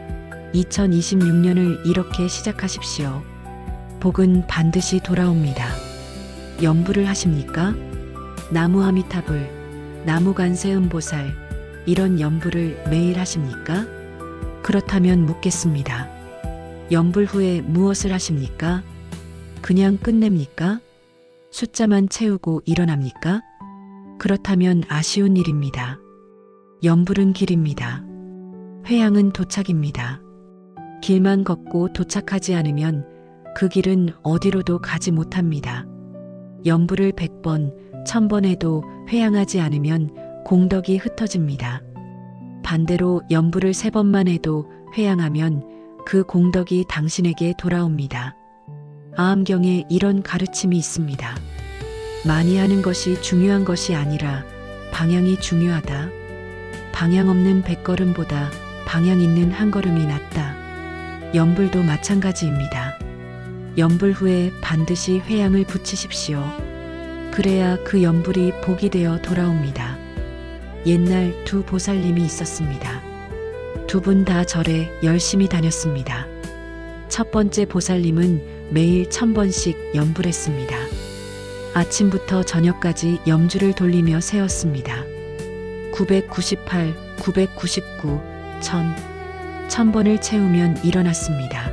2026년을 이렇게 시작하십시오. 복은 반드시 돌아옵니다. 염불을 하십니까? 나무 아미타불, 나무 관세음보살, 이런 염불을 매일 하십니까? 그렇다면 묻겠습니다. 염불 후에 무엇을 하십니까? 그냥 끝냅니까? 숫자만 채우고 일어납니까? 그렇다면 아쉬운 일입니다. 염불은 길입니다. 회양은 도착입니다. 길만 걷고 도착하지 않으면 그 길은 어디로도 가지 못합니다. 염불을 100번, 1000번 해도 회양하지 않으면 공덕이 흩어집니다. 반대로 염불을 3번만 해도 회양하면 그 공덕이 당신에게 돌아옵니다. 아함경에 이런 가르침이 있습니다. 많이 하는 것이 중요한 것이 아니라 방향이 중요하다. 방향 없는 100걸음보다 방향 있는 한 걸음이 낫다. 염불도 마찬가지입니다. 염불 후에 반드시 회양을 붙이십시오. 그래야 그 염불이 복이 되어 돌아옵니다. 옛날 두 보살님이 있었습니다. 두 분 다 절에 열심히 다녔습니다. 첫 번째 보살님은 매일 1000번씩 염불했습니다. 아침부터 저녁까지 염주를 돌리며 세웠습니다. 998, 999, 1000, 1000번을 채우면 일어났습니다.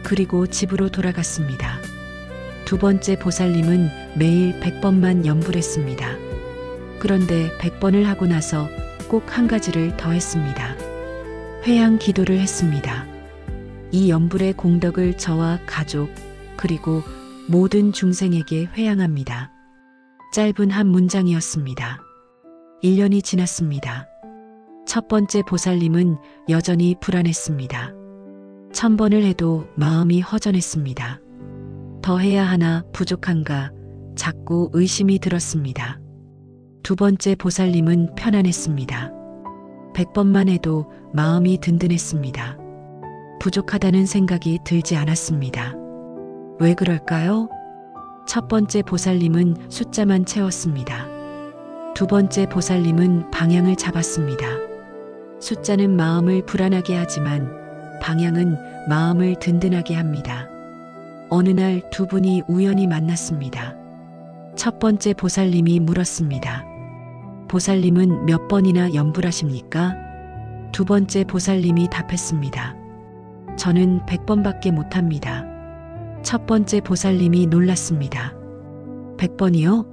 그리고 집으로 돌아갔습니다. 두 번째 보살님은 매일 100번만 염불했습니다. 그런데 100번을 하고 나서 꼭 한 가지를 더 했습니다. 회양 기도를 했습니다. 이 염불의 공덕을 저와 가족, 그리고 모든 중생에게 회양합니다. 짧은 한 문장이었습니다. 1년이 지났습니다. 첫 번째 보살님은 여전히 불안했습니다. 1000번을 해도 마음이 허전했습니다. 더 해야 하나 부족한가 자꾸 의심이 들었습니다. 두 번째 보살님은 편안했습니다. 100번만 해도 마음이 든든했습니다. 부족하다는 생각이 들지 않았습니다. 왜 그럴까요? 첫 번째 보살님은 숫자만 채웠습니다. 두 번째 보살님은 방향을 잡았습니다. 숫자는 마음을 불안하게 하지만 방향은 마음을 든든하게 합니다. 어느 날 두 분이 우연히 만났습니다. 첫 번째 보살님이 물었습니다. 보살님은 몇 번이나 염불하십니까? 두 번째 보살님이 답했습니다. 저는 100번밖에 못합니다. 첫 번째 보살님이 놀랐습니다. 100번이요?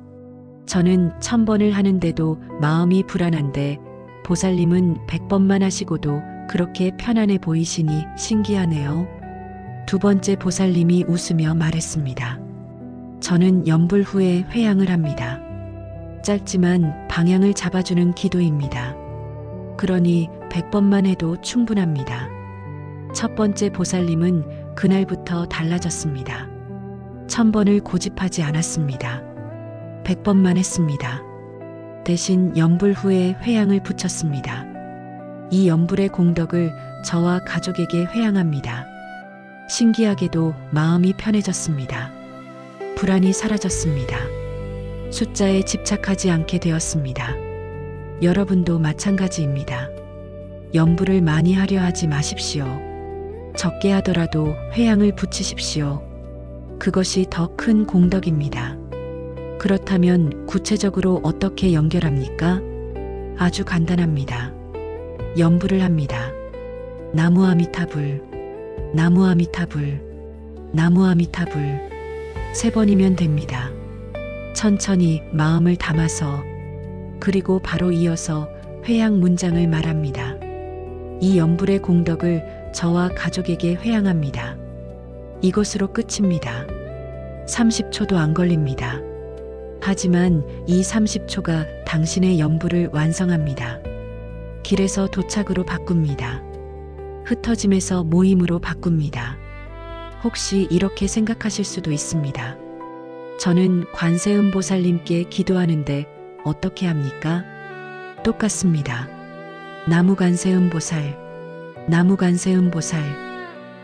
저는 1000번을 하는데도 마음이 불안한데 보살님은 100번만 하시고도 그렇게 편안해 보이시니 신기하네요. 두 번째 보살님이 웃으며 말했습니다. 저는 염불 후에 회양을 합니다. 짧지만 방향을 잡아주는 기도입니다. 그러니 100번만 해도 충분합니다. 첫 번째 보살님은 그날부터 달라졌습니다. 1000번을 고집하지 않았습니다. 100번만 했습니다. 대신 염불 후에 회양을 붙였습니다. 이 염불의 공덕을 저와 가족에게 회양합니다. 신기하게도 마음이 편해졌습니다. 불안이 사라졌습니다. 숫자에 집착하지 않게 되었습니다. 여러분도 마찬가지입니다. 염불을 많이 하려 하지 마십시오. 적게 하더라도 회양을 붙이십시오. 그것이 더 큰 공덕입니다. 그렇다면 구체적으로 어떻게 연결합니까? 아주 간단합니다. 염불을 합니다. 나무 아미타불, 나무 아미타불, 나무 아미타불 3번이면 됩니다. 천천히 마음을 담아서 그리고 바로 이어서 회양 문장을 말합니다. 이 염불의 공덕을 저와 가족에게 회양합니다. 이것으로 끝입니다. 30초도 안 걸립니다. 하지만 이 30초가 당신의 연부를 완성합니다. 길에서 도착으로 바꿉니다. 흩어짐에서 모임으로 바꿉니다. 혹시 이렇게 생각하실 수도 있습니다. 저는 관세음보살님께 기도하는데 어떻게 합니까? 똑같습니다. 나무관세음보살, 나무관세음보살,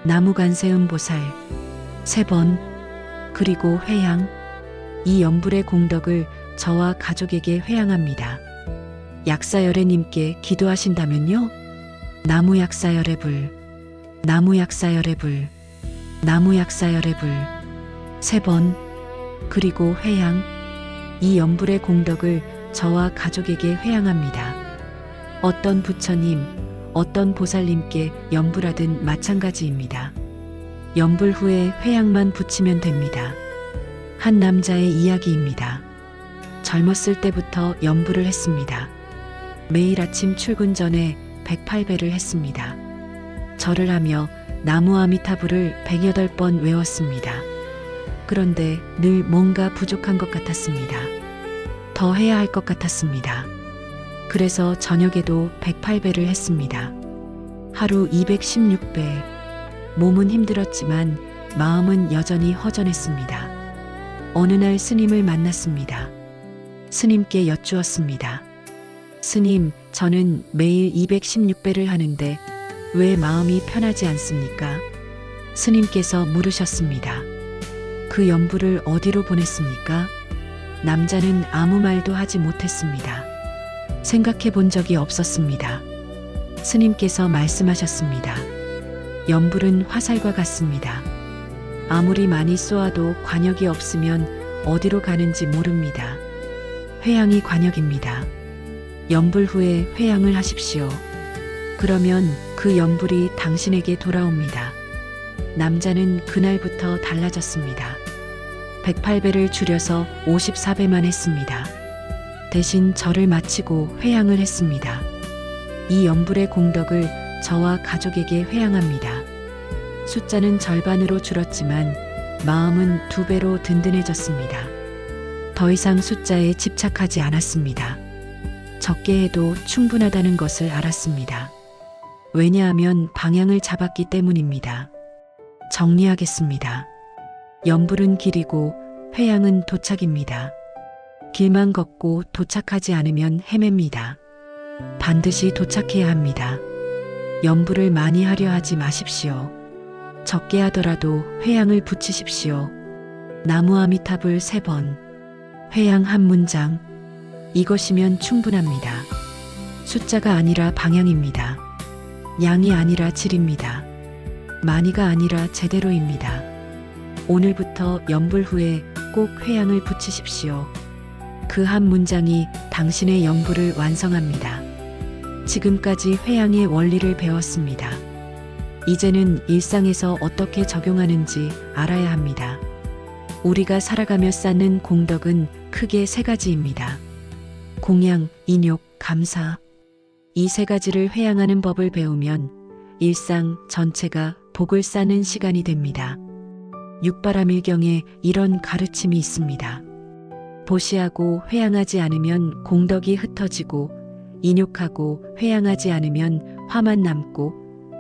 나무관세음보살 3번, 그리고 회양. 이 연불의 공덕을 저와 가족에게 회양합니다. 약사열애님께 기도하신다면요? 나무약사열애 불, 나무약사열애 불, 나무약사열애 불 3번, 그리고 회양. 이 연불의 공덕을 저와 가족에게 회양합니다. 어떤 부처님, 어떤 보살님께 연불하든 마찬가지입니다. 연불 후에 회양만 붙이면 됩니다. 한 남자의 이야기입니다. 젊었을 때부터 연불을 했습니다. 매일 아침 출근 전에 108배를 했습니다. 절을 하며 나무 아미타불을 108번 외웠습니다. 그런데 늘 뭔가 부족한 것 같았습니다. 더 해야 할 것 같았습니다. 그래서 저녁에도 108배를 했습니다. 하루 216배. 몸은 힘들었지만 마음은 여전히 허전했습니다. 어느 날 스님을 만났습니다. 스님께 여쭈었습니다. 스님, 저는 매일 216배를 하는데 왜 마음이 편하지 않습니까? 스님께서 물으셨습니다. 그 연불을 어디로 보냈습니까? 남자는 아무 말도 하지 못했습니다. 생각해 본 적이 없었습니다. 스님께서 말씀하셨습니다. 연불은 화살과 같습니다. 아무리 많이 쏘아도 관역이 없으면 어디로 가는지 모릅니다. 회양이 관역입니다. 연불 후에 회양을 하십시오. 그러면 그 연불이 당신에게 돌아옵니다. 남자는 그날부터 달라졌습니다. 108배를 줄여서 54배만 했습니다. 대신 절을 마치고 회양을 했습니다. 이 연불의 공덕을 저와 가족에게 회양합니다. 숫자는 절반으로 줄었지만 마음은 2배로 든든해졌습니다. 더 이상 숫자에 집착하지 않았습니다. 적게 해도 충분하다는 것을 알았습니다. 왜냐하면 방향을 잡았기 때문입니다. 정리하겠습니다. 연불은 길이고 회양은 도착입니다. 길만 걷고 도착하지 않으면 헤맵니다. 반드시 도착해야 합니다. 연불을 많이 하려 하지 마십시오. 적게 하더라도 회양을 붙이십시오. 나무 아미타불 3번, 회양 한 문장. 이것이면 충분합니다. 숫자가 아니라 방향입니다. 양이 아니라 질입니다. 많이가 아니라 제대로입니다. 오늘부터 연불 후에 꼭 회양을 붙이십시오. 그 한 문장이 당신의 연불을 완성합니다. 지금까지 회양의 원리를 배웠습니다. 이제는 일상에서 어떻게 적용하는지 알아야 합니다. 우리가 살아가며 쌓는 공덕은 크게 3가지입니다. 공양, 인욕, 감사. 이 3가지를 회양하는 법을 배우면 일상 전체가 복을 쌓는 시간이 됩니다. 육바라밀경에 이런 가르침이 있습니다. 보시하고 회양하지 않으면 공덕이 흩어지고, 인욕하고 회양하지 않으면 화만 남고,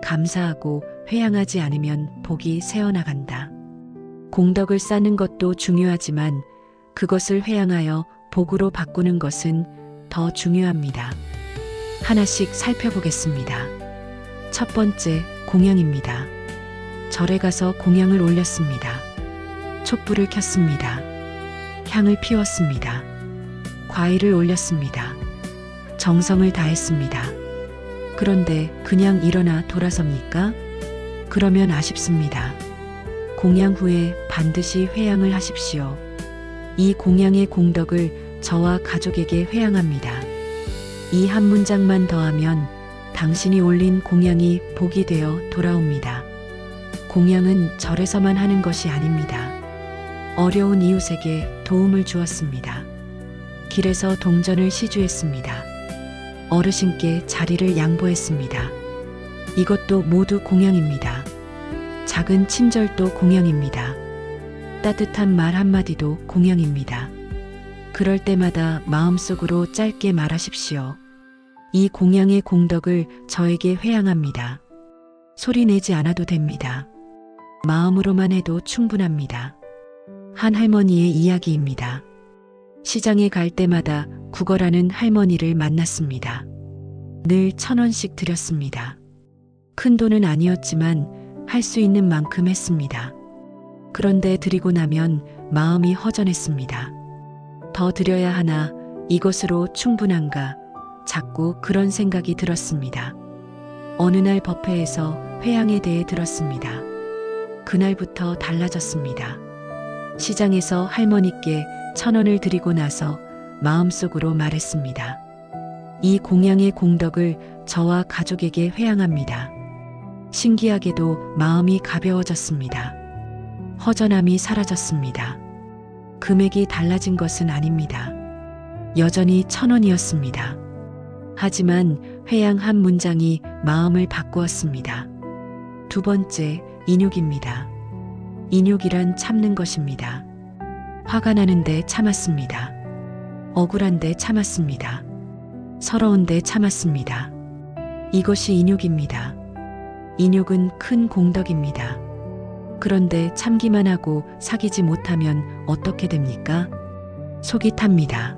감사하고 회양하지 않으면 복이 새어나간다. 공덕을 쌓는 것도 중요하지만 그것을 회양하여 복으로 바꾸는 것은 더 중요합니다. 하나씩 살펴보겠습니다. 첫 번째, 공양입니다. 절에 가서 공양을 올렸습니다. 촛불을 켰습니다. 향을 피웠습니다. 과일을 올렸습니다. 정성을 다했습니다. 그런데 그냥 일어나 돌아섭니까? 그러면 아쉽습니다. 공양 후에 반드시 회양을 하십시오. 이 공양의 공덕을 저와 가족에게 회양합니다. 이 한 문장만 더하면 당신이 올린 공양이 복이 되어 돌아옵니다. 공양은 절에서만 하는 것이 아닙니다. 어려운 이웃에게 도움을 주었습니다. 길에서 동전을 시주했습니다. 어르신께 자리를 양보했습니다. 이것도 모두 공양입니다. 작은 친절도 공양입니다. 따뜻한 말 한마디도 공양입니다. 그럴 때마다 마음속으로 짧게 말하십시오. 이 공양의 공덕을 저에게 회양합니다. 소리 내지 않아도 됩니다. 마음으로만 해도 충분합니다. 한 할머니의 이야기입니다. 시장에 갈 때마다 구걸하는 할머니를 만났습니다. 늘 1,000원씩 드렸습니다. 큰 돈은 아니었지만 할 수 있는 만큼 했습니다. 그런데 드리고 나면 마음이 허전했습니다. 더 드려야 하나, 이것으로 충분한가, 자꾸 그런 생각이 들었습니다. 어느 날 법회에서 회양에 대해 들었습니다. 그날부터 달라졌습니다. 시장에서 할머니께 1,000원을 드리고 나서 마음속으로 말했습니다. 이 공양의 공덕을 저와 가족에게 회양합니다. 신기하게도 마음이 가벼워졌습니다. 허전함이 사라졌습니다. 금액이 달라진 것은 아닙니다. 여전히 1,000원이었습니다. 하지만 회양 한 문장이 마음을 바꾸었습니다. 두 번째, 인욕입니다. 인욕이란 참는 것입니다. 화가 나는데 참았습니다. 억울한데 참았습니다. 서러운데 참았습니다. 이것이 인욕입니다. 인욕은 큰 공덕입니다. 그런데 참기만 하고 사귀지 못하면 어떻게 됩니까? 속이 탑니다.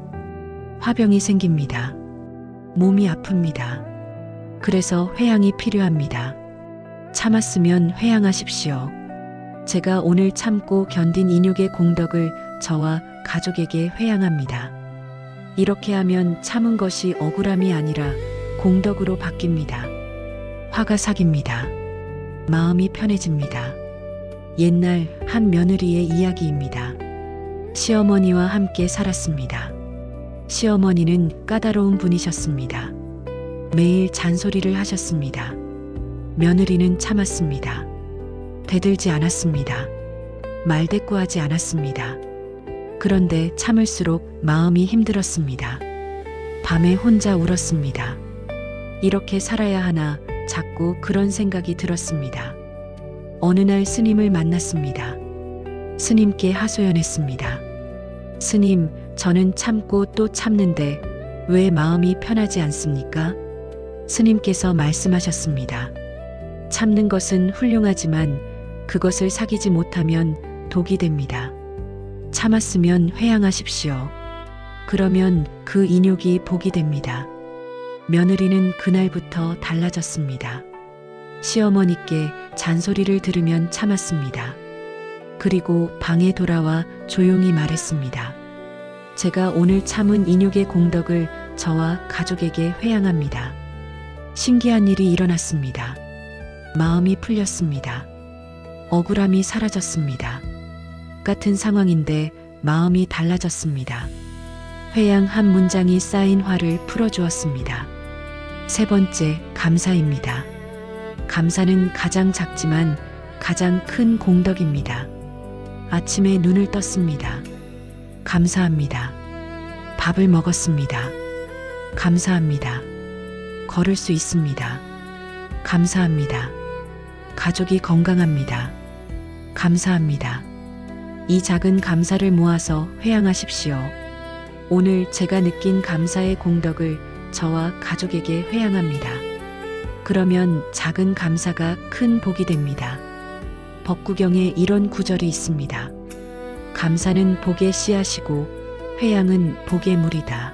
화병이 생깁니다. 몸이 아픕니다. 그래서 회양이 필요합니다. 참았으면 회양하십시오. 제가 오늘 참고 견딘 인욕의 공덕을 저와 가족에게 회양합니다. 이렇게 하면 참은 것이 억울함이 아니라 공덕으로 바뀝니다. 화가 사깁니다. 마음이 편해집니다. 옛날 한 며느리의 이야기입니다. 시어머니와 함께 살았습니다. 시어머니는 까다로운 분이셨습니다. 매일 잔소리를 하셨습니다. 며느리는 참았습니다. 대들지 않았습니다. 말대꾸하지 않았습니다. 그런데 참을수록 마음이 힘들었습니다. 밤에 혼자 울었습니다. 이렇게 살아야 하나 자꾸 그런 생각이 들었습니다. 어느 날 스님을 만났습니다. 스님께 하소연했습니다. 스님, 저는 참고 또 참는데 왜 마음이 편하지 않습니까? 스님께서 말씀하셨습니다. 참는 것은 훌륭하지만 그것을 사귀지 못하면 독이 됩니다. 참았으면 회양하십시오. 그러면 그 인욕이 복이 됩니다. 며느리는 그날부터 달라졌습니다. 시어머니께 잔소리를 들으면 참았습니다. 그리고 방에 돌아와 조용히 말했습니다. 제가 오늘 참은 인욕의 공덕을 저와 가족에게 회양합니다. 신기한 일이 일어났습니다. 마음이 풀렸습니다. 억울함이 사라졌습니다. 같은 상황인데 마음이 달라졌습니다. 회양 한 문장이 쌓인 화를 풀어주었습니다. 세 번째, 감사입니다. 감사는 가장 작지만 가장 큰 공덕입니다. 아침에 눈을 떴습니다. 감사합니다. 밥을 먹었습니다. 감사합니다. 걸을 수 있습니다. 감사합니다. 가족이 건강합니다. 감사합니다. 이 작은 감사를 모아서 회양하십시오. 오늘 제가 느낀 감사의 공덕을 저와 가족에게 회양합니다. 그러면 작은 감사가 큰 복이 됩니다. 법구경에 이런 구절이 있습니다. 감사는 복의 씨앗이고 회양은 복의 물이다.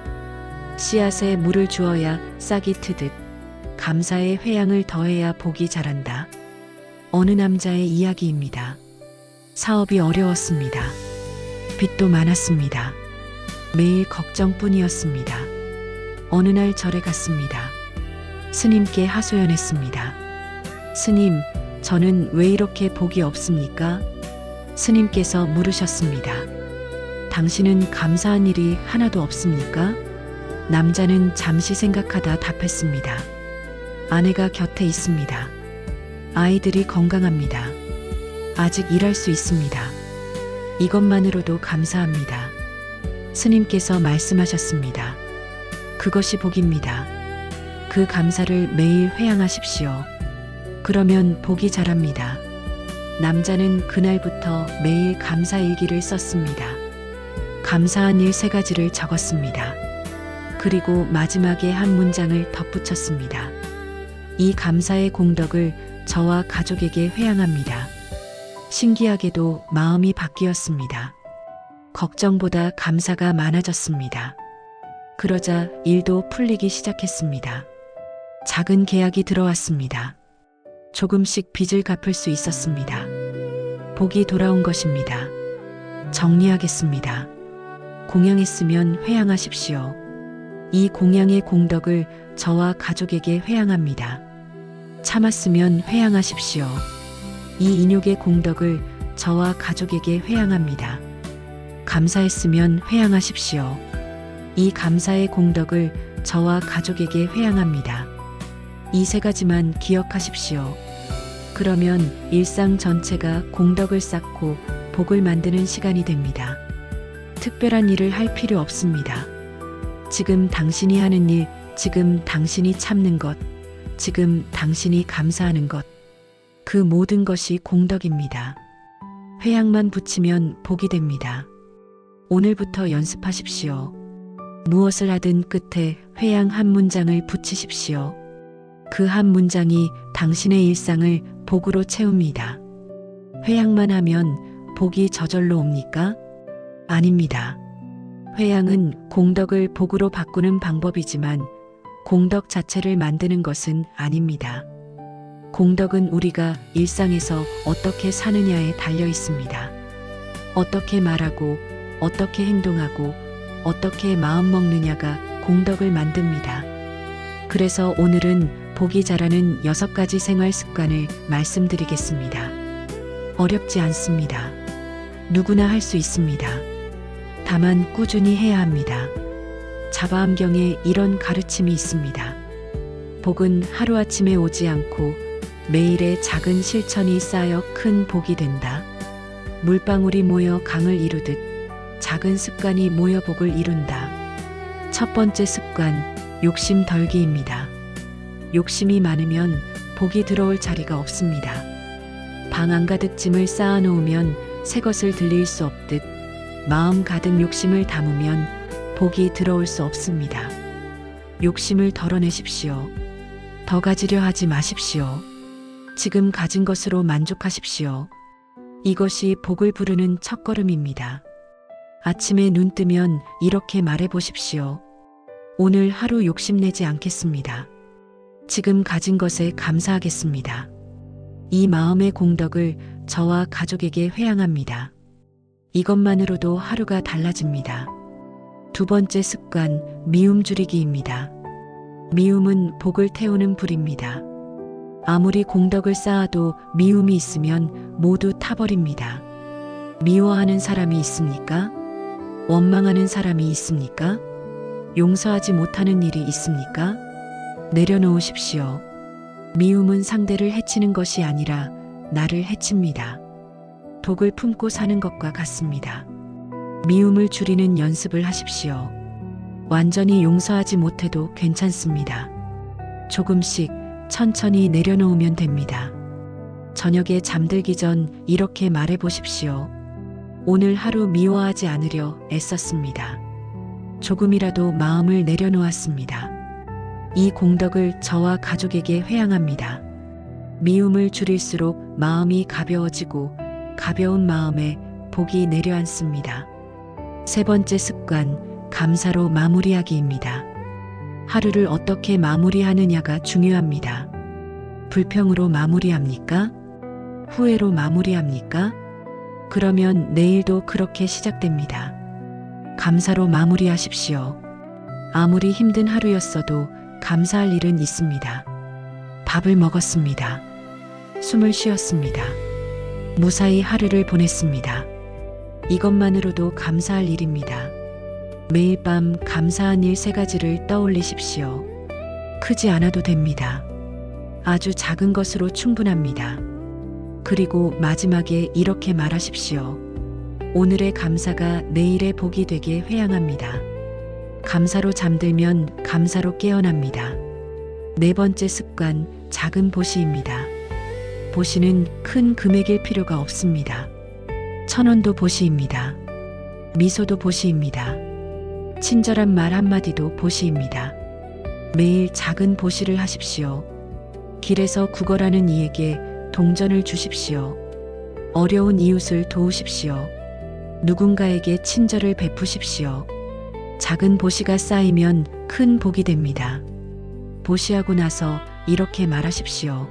씨앗에 물을 주어야 싹이 트듯 감사의 회양을 더해야 복이 자란다. 어느 남자의 이야기입니다. 사업이 어려웠습니다. 빚도 많았습니다. 매일 걱정뿐이었습니다. 어느 날 절에 갔습니다. 스님께 하소연했습니다. 스님, 저는 왜 이렇게 복이 없습니까? 스님께서 물으셨습니다. 당신은 감사한 일이 하나도 없습니까? 남자는 잠시 생각하다 답했습니다. 아내가 곁에 있습니다. 아이들이 건강합니다. 아직 일할 수 있습니다. 이것만으로도 감사합니다. 스님께서 말씀하셨습니다. 그것이 복입니다. 그 감사를 매일 회양하십시오. 그러면 복이 자랍니다. 남자는 그날부터 매일 감사 일기를 썼습니다. 감사한 일 3가지를 적었습니다. 그리고 마지막에 한 문장을 덧붙였습니다. 이 감사의 공덕을 저와 가족에게 회양합니다. 신기하게도 마음이 바뀌었습니다. 걱정보다 감사가 많아졌습니다. 그러자 일도 풀리기 시작했습니다. 작은 계약이 들어왔습니다. 조금씩 빚을 갚을 수 있었습니다. 복이 돌아온 것입니다. 정리하겠습니다. 공양했으면 회양하십시오. 이 공양의 공덕을 저와 가족에게 회양합니다. 참았으면 회양하십시오. 이 인욕의 공덕을 저와 가족에게 회양합니다. 감사했으면 회양하십시오. 이 감사의 공덕을 저와 가족에게 회양합니다. 이 3가지만 기억하십시오. 그러면 일상 전체가 공덕을 쌓고 복을 만드는 시간이 됩니다. 특별한 일을 할 필요 없습니다. 지금 당신이 하는 일, 지금 당신이 참는 것, 지금 당신이 감사하는 것, 그 모든 것이 공덕입니다. 회양만 붙이면 복이 됩니다. 오늘부터 연습하십시오. 무엇을 하든 끝에 회양 한 문장을 붙이십시오. 그 한 문장이 당신의 일상을 복으로 채웁니다. 회양만 하면 복이 저절로 옵니까? 아닙니다. 회양은 공덕을 복으로 바꾸는 방법이지만 공덕 자체를 만드는 것은 아닙니다. 공덕은 우리가 일상에서 어떻게 사느냐에 달려 있습니다. 어떻게 말하고, 어떻게 행동하고, 어떻게 마음먹느냐가 공덕을 만듭니다. 그래서 오늘은 복이 자라는 6가지 생활 습관을 말씀드리겠습니다. 어렵지 않습니다. 누구나 할 수 있습니다. 다만 꾸준히 해야 합니다. 자바암경에 이런 가르침이 있습니다. 복은 하루아침에 오지 않고 매일의 작은 실천이 쌓여 큰 복이 된다. 물방울이 모여 강을 이루듯 작은 습관이 모여 복을 이룬다. 첫 번째 습관, 욕심 덜기입니다. 욕심이 많으면 복이 들어올 자리가 없습니다. 방 안가득 짐을 쌓아놓으면 새 것을 들릴 수 없듯 마음 가득 욕심을 담으면 복이 들어올 수 없습니다. 욕심을 덜어내십시오. 더 가지려 하지 마십시오. 지금 가진 것으로 만족하십시오. 이것이 복을 부르는 첫걸음입니다. 아침에 눈 뜨면 이렇게 말해 보십시오. 오늘 하루 욕심내지 않겠습니다. 지금 가진 것에 감사하겠습니다. 이 마음의 공덕을 저와 가족에게 회양합니다. 이것만으로도 하루가 달라집니다. 두 번째 습관, 미움 줄이기입니다. 미움은 복을 태우는 불입니다. 아무리 공덕을 쌓아도 미움이 있으면 모두 타버립니다. 미워하는 사람이 있습니까? 원망하는 사람이 있습니까? 용서하지 못하는 일이 있습니까? 내려놓으십시오. 미움은 상대를 해치는 것이 아니라 나를 해칩니다. 독을 품고 사는 것과 같습니다. 미움을 줄이는 연습을 하십시오. 완전히 용서하지 못해도 괜찮습니다. 조금씩 천천히 내려놓으면 됩니다. 저녁에 잠들기 전 이렇게 말해 보십시오. 오늘 하루 미워하지 않으려 애썼습니다. 조금이라도 마음을 내려놓았습니다. 이 공덕을 저와 가족에게 회양합니다. 미움을 줄일수록 마음이 가벼워지고 가벼운 마음에 복이 내려앉습니다. 세 번째 습관, 감사로 마무리하기입니다. 하루를 어떻게 마무리하느냐가 중요합니다. 불평으로 마무리합니까? 후회로 마무리합니까? 그러면 내일도 그렇게 시작됩니다. 감사로 마무리하십시오. 아무리 힘든 하루였어도 감사할 일은 있습니다. 밥을 먹었습니다. 숨을 쉬었습니다. 무사히 하루를 보냈습니다. 이것만으로도 감사할 일입니다. 매일 밤 감사한 일 3가지를 떠올리십시오. 크지 않아도 됩니다. 아주 작은 것으로 충분합니다. 그리고 마지막에 이렇게 말하십시오. 오늘의 감사가 내일의 복이 되게 회양합니다. 감사로 잠들면 감사로 깨어납니다. 네 번째 습관, 작은 보시입니다. 보시는 큰 금액일 필요가 없습니다. 1,000원도 보시입니다. 미소도 보시입니다. 친절한 말 한마디도 보시입니다. 매일 작은 보시를 하십시오. 길에서 구걸하는 이에게 동전을 주십시오. 어려운 이웃을 도우십시오. 누군가에게 친절을 베푸십시오. 작은 보시가 쌓이면 큰 복이 됩니다. 보시하고 나서 이렇게 말하십시오.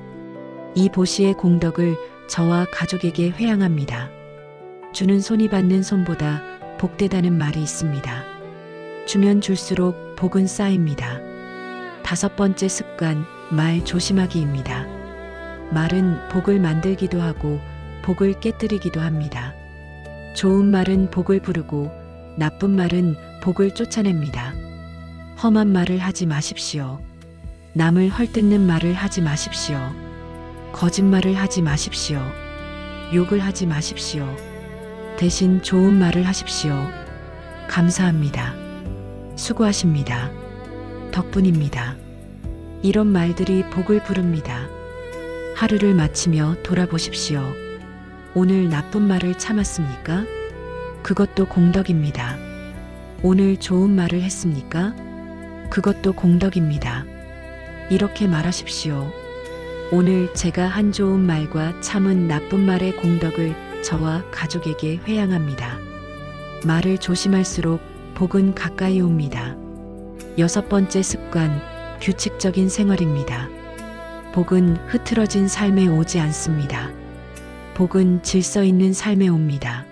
이 보시의 공덕을 저와 가족에게 회양합니다. 주는 손이 받는 손보다 복되다는 말이 있습니다. 주면 줄수록 복은 쌓입니다. 5번째 습관, 말 조심하기입니다. 말은 복을 만들기도 하고 복을 깨뜨리기도 합니다. 좋은 말은 복을 부르고 나쁜 말은 복을 쫓아냅니다. 험한 말을 하지 마십시오. 남을 헐뜯는 말을 하지 마십시오. 거짓말을 하지 마십시오. 욕을 하지 마십시오. 대신 좋은 말을 하십시오. 감사합니다. 수고하십니다. 덕분입니다. 이런 말들이 복을 부릅니다. 하루를 마치며 돌아보십시오. 오늘 나쁜 말을 참았습니까? 그것도 공덕입니다. 오늘 좋은 말을 했습니까? 그것도 공덕입니다. 이렇게 말하십시오. 오늘 제가 한 좋은 말과 참은 나쁜 말의 공덕을 저와 가족에게 회양합니다. 말을 조심할수록 복은 가까이 옵니다. 6번째 습관, 규칙적인 생활입니다. 복은 흐트러진 삶에 오지 않습니다. 복은 질서 있는 삶에 옵니다.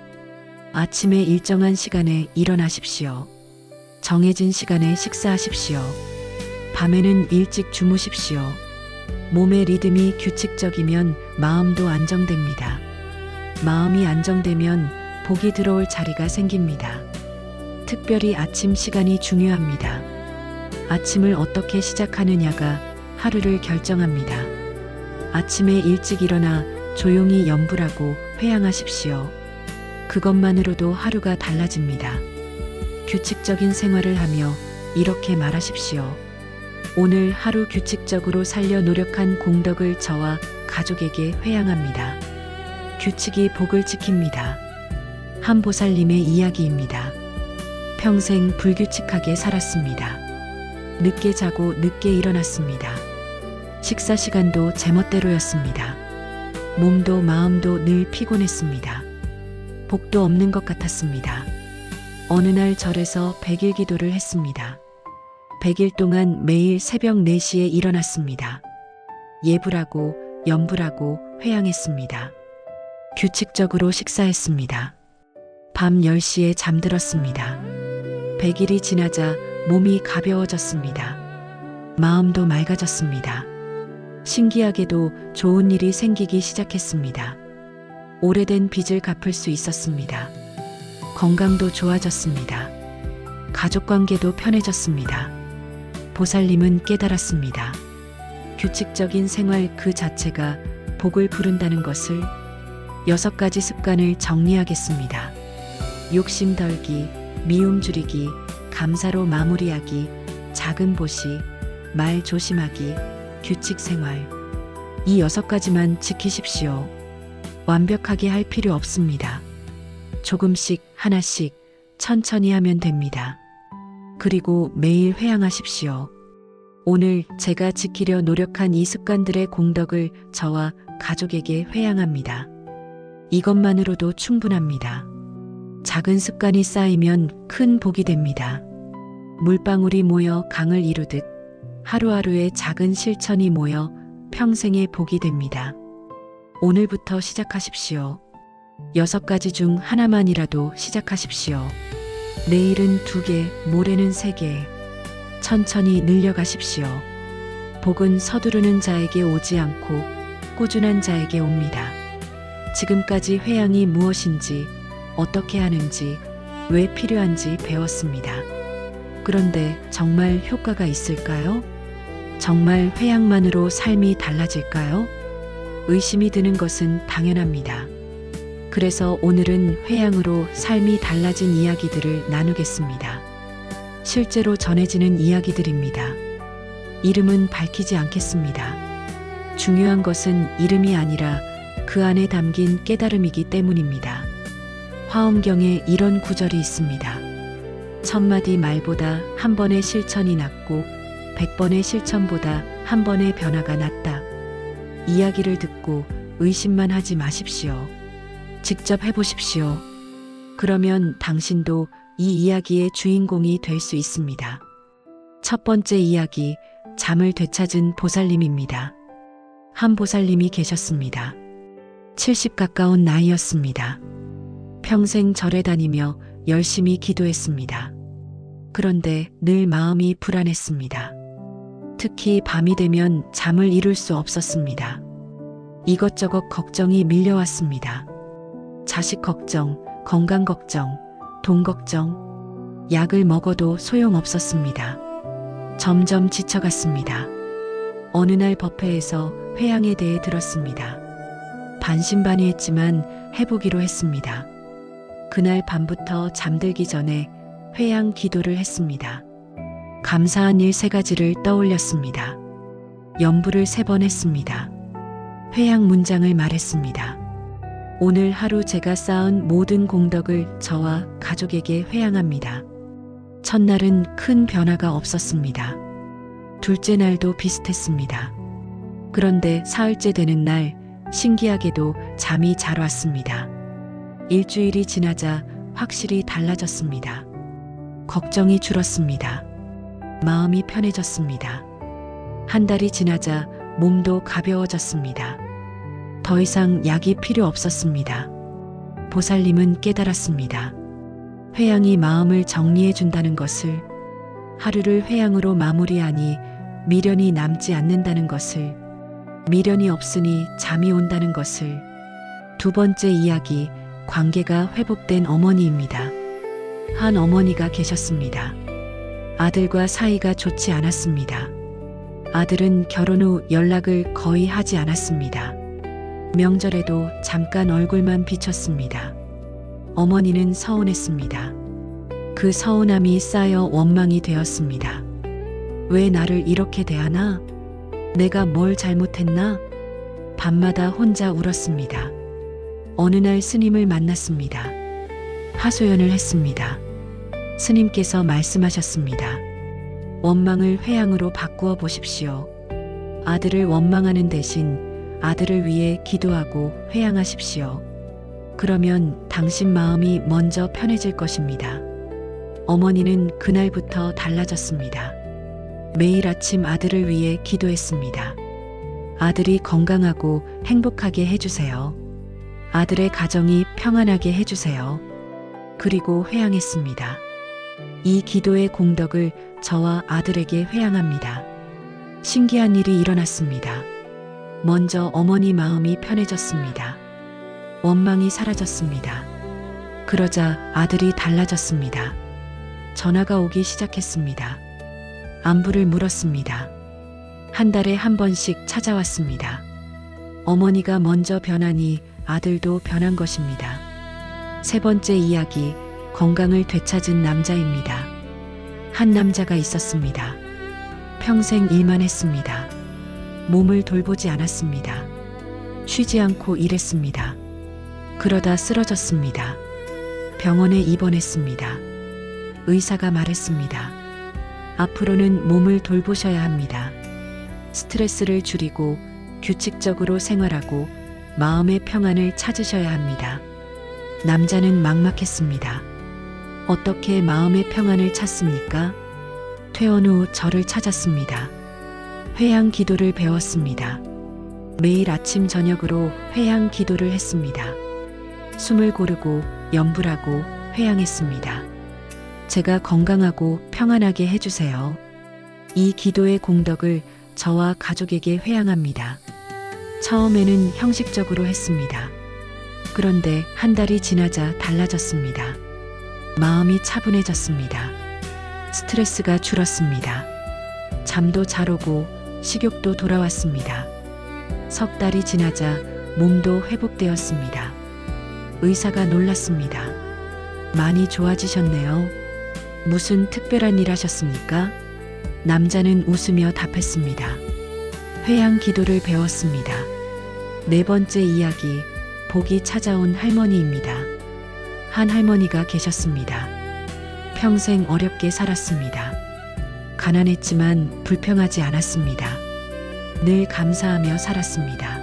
아침에 일정한 시간에 일어나십시오. 정해진 시간에 식사하십시오. 밤에는 일찍 주무십시오. 몸의 리듬이 규칙적이면 마음도 안정됩니다. 마음이 안정되면 복이 들어올 자리가 생깁니다. 특별히 아침 시간이 중요합니다. 아침을 어떻게 시작하느냐가 하루를 결정합니다. 아침에 일찍 일어나 조용히 염불하고 회양하십시오. 그것만으로도 하루가 달라집니다. 규칙적인 생활을 하며 이렇게 말하십시오. 오늘 하루 규칙적으로 살려 노력한 공덕을 저와 가족에게 회양합니다. 규칙이 복을 지킵니다. 한 보살님의 이야기입니다. 평생 불규칙하게 살았습니다. 늦게 자고 늦게 일어났습니다. 식사 시간도 제멋대로였습니다. 몸도 마음도 늘 피곤했습니다. 복도 없는 것 같았습니다. 어느 날 절에서 100일 기도를 했습니다. 100일 동안 매일 새벽 4시에 일어났습니다. 예불하고 염불하고 회양했습니다. 규칙적으로 식사했습니다. 밤 10시에 잠들었습니다. 100일이 지나자 몸이 가벼워졌습니다. 마음도 맑아졌습니다. 신기하게도 좋은 일이 생기기 시작했습니다. 오래된 빚을 갚을 수 있었습니다. 건강도 좋아졌습니다. 가족 관계도 편해졌습니다. 보살님은 깨달았습니다. 규칙적인 생활 그 자체가 복을 부른다는 것을. 6가지 습관을 정리하겠습니다. 욕심 덜기, 미움 줄이기, 감사로 마무리하기, 작은 보시, 말 조심하기, 규칙 생활. 이 6가지만 지키십시오. 완벽하게 할 필요 없습니다. 조금씩 하나씩 천천히 하면 됩니다. 그리고 매일 회양하십시오. 오늘 제가 지키려 노력한 이 습관들의 공덕을 저와 가족에게 회양합니다. 이것만으로도 충분합니다. 작은 습관이 쌓이면 큰 복이 됩니다. 물방울이 모여 강을 이루듯 하루하루의 작은 실천이 모여 평생의 복이 됩니다. 오늘부터 시작하십시오. 6가지 중 하나만이라도 시작하십시오. 내일은 2개, 모레는 3개. 천천히 늘려가십시오. 복은 서두르는 자에게 오지 않고 꾸준한 자에게 옵니다. 지금까지 회양이 무엇인지, 어떻게 하는지, 왜 필요한지 배웠습니다. 그런데 정말 효과가 있을까요? 정말 회양만으로 삶이 달라질까요? 의심이 드는 것은 당연합니다. 그래서 오늘은 회양으로 삶이 달라진 이야기들을 나누겠습니다. 실제로 전해지는 이야기들입니다. 이름은 밝히지 않겠습니다. 중요한 것은 이름이 아니라 그 안에 담긴 깨달음이기 때문입니다. 화엄경에 이런 구절이 있습니다. 천마디 말보다 한 번의 실천이 낫고 100번의 실천보다 한 번의 변화가 낫다. 이야기를 듣고 의심만 하지 마십시오. 직접 해보십시오. 그러면 당신도 이 이야기의 주인공이 될 수 있습니다. 첫 번째 이야기, 잠을 되찾은 보살님입니다. 한 보살님이 계셨습니다. 70 가까운 나이였습니다. 평생 절에 다니며 열심히 기도했습니다. 그런데 늘 마음이 불안했습니다. 특히 밤이 되면 잠을 이룰 수 없었습니다. 이것저것 걱정이 밀려왔습니다. 자식 걱정, 건강 걱정, 돈 걱정, 약을 먹어도 소용없었습니다. 점점 지쳐갔습니다. 어느 날 법회에서 회양에 대해 들었습니다. 반신반의했지만 해보기로 했습니다. 그날 밤부터 잠들기 전에 회양 기도를 했습니다. 감사한 일 3가지를 떠올렸습니다. 염불을 3번 했습니다. 회양 문장을 말했습니다. 오늘 하루 제가 쌓은 모든 공덕을 저와 가족에게 회양합니다. 첫날은 큰 변화가 없었습니다. 둘째 날도 비슷했습니다. 그런데 사흘째 되는 날 신기하게도 잠이 잘 왔습니다. 일주일이 지나자 확실히 달라졌습니다. 걱정이 줄었습니다. 마음이 편해졌습니다. 한 달이 지나자 몸도 가벼워졌습니다. 더 이상 약이 필요 없었습니다. 보살님은 깨달았습니다. 회양이 마음을 정리해 준다는 것을, 하루를 회양으로 마무리하니 미련이 남지 않는다는 것을, 미련이 없으니 잠이 온다는 것을. 두 번째 이야기, 관계가 회복된 어머니입니다. 한 어머니가 계셨습니다. 아들과 사이가 좋지 않았습니다. 아들은 결혼 후 연락을 거의 하지 않았습니다. 명절에도 잠깐 얼굴만 비쳤습니다. 어머니는 서운했습니다. 그 서운함이 쌓여 원망이 되었습니다. 왜 나를 이렇게 대하나? 내가 뭘 잘못했나? 밤마다 혼자 울었습니다. 어느 날 스님을 만났습니다. 하소연을 했습니다. 스님께서 말씀하셨습니다. 원망을 회양으로 바꾸어 보십시오. 아들을 원망하는 대신 아들을 위해 기도하고 회양하십시오. 그러면 당신 마음이 먼저 편해질 것입니다. 어머니는 그날부터 달라졌습니다. 매일 아침 아들을 위해 기도했습니다. 아들이 건강하고 행복하게 해주세요. 아들의 가정이 평안하게 해주세요. 그리고 회양했습니다. 이 기도의 공덕을 저와 아들에게 회양합니다. 신기한 일이 일어났습니다. 먼저 어머니 마음이 편해졌습니다. 원망이 사라졌습니다. 그러자 아들이 달라졌습니다. 전화가 오기 시작했습니다. 안부를 물었습니다. 한 달에 한 번씩 찾아왔습니다. 어머니가 먼저 변하니 아들도 변한 것입니다. 세 번째 이야기, 건강을 되찾은 남자입니다. 한 남자가 있었습니다. 평생 일만 했습니다. 몸을 돌보지 않았습니다. 쉬지 않고 일했습니다. 그러다 쓰러졌습니다. 병원에 입원했습니다. 의사가 말했습니다. 앞으로는 몸을 돌보셔야 합니다. 스트레스를 줄이고 규칙적으로 생활하고 마음의 평안을 찾으셔야 합니다. 남자는 막막했습니다. 어떻게 마음의 평안을 찾습니까? 퇴원 후 절을 찾았습니다. 회양 기도를 배웠습니다. 매일 아침 저녁으로 회양 기도를 했습니다. 숨을 고르고 염불하고 회양했습니다. 제가 건강하고 평안하게 해주세요. 이 기도의 공덕을 저와 가족에게 회양합니다. 처음에는 형식적으로 했습니다. 그런데 한 달이 지나자 달라졌습니다. 마음이 차분해졌습니다. 스트레스가 줄었습니다. 잠도 잘 오고 식욕도 돌아왔습니다. 석 달이 지나자 몸도 회복되었습니다. 의사가 놀랐습니다. 많이 좋아지셨네요. 무슨 특별한 일 하셨습니까? 남자는 웃으며 답했습니다. 회양 기도를 배웠습니다. 네 번째 이야기, 복이 찾아온 할머니입니다. 한 할머니가 계셨습니다. 평생 어렵게 살았습니다. 가난했지만 불평하지 않았습니다. 늘 감사하며 살았습니다.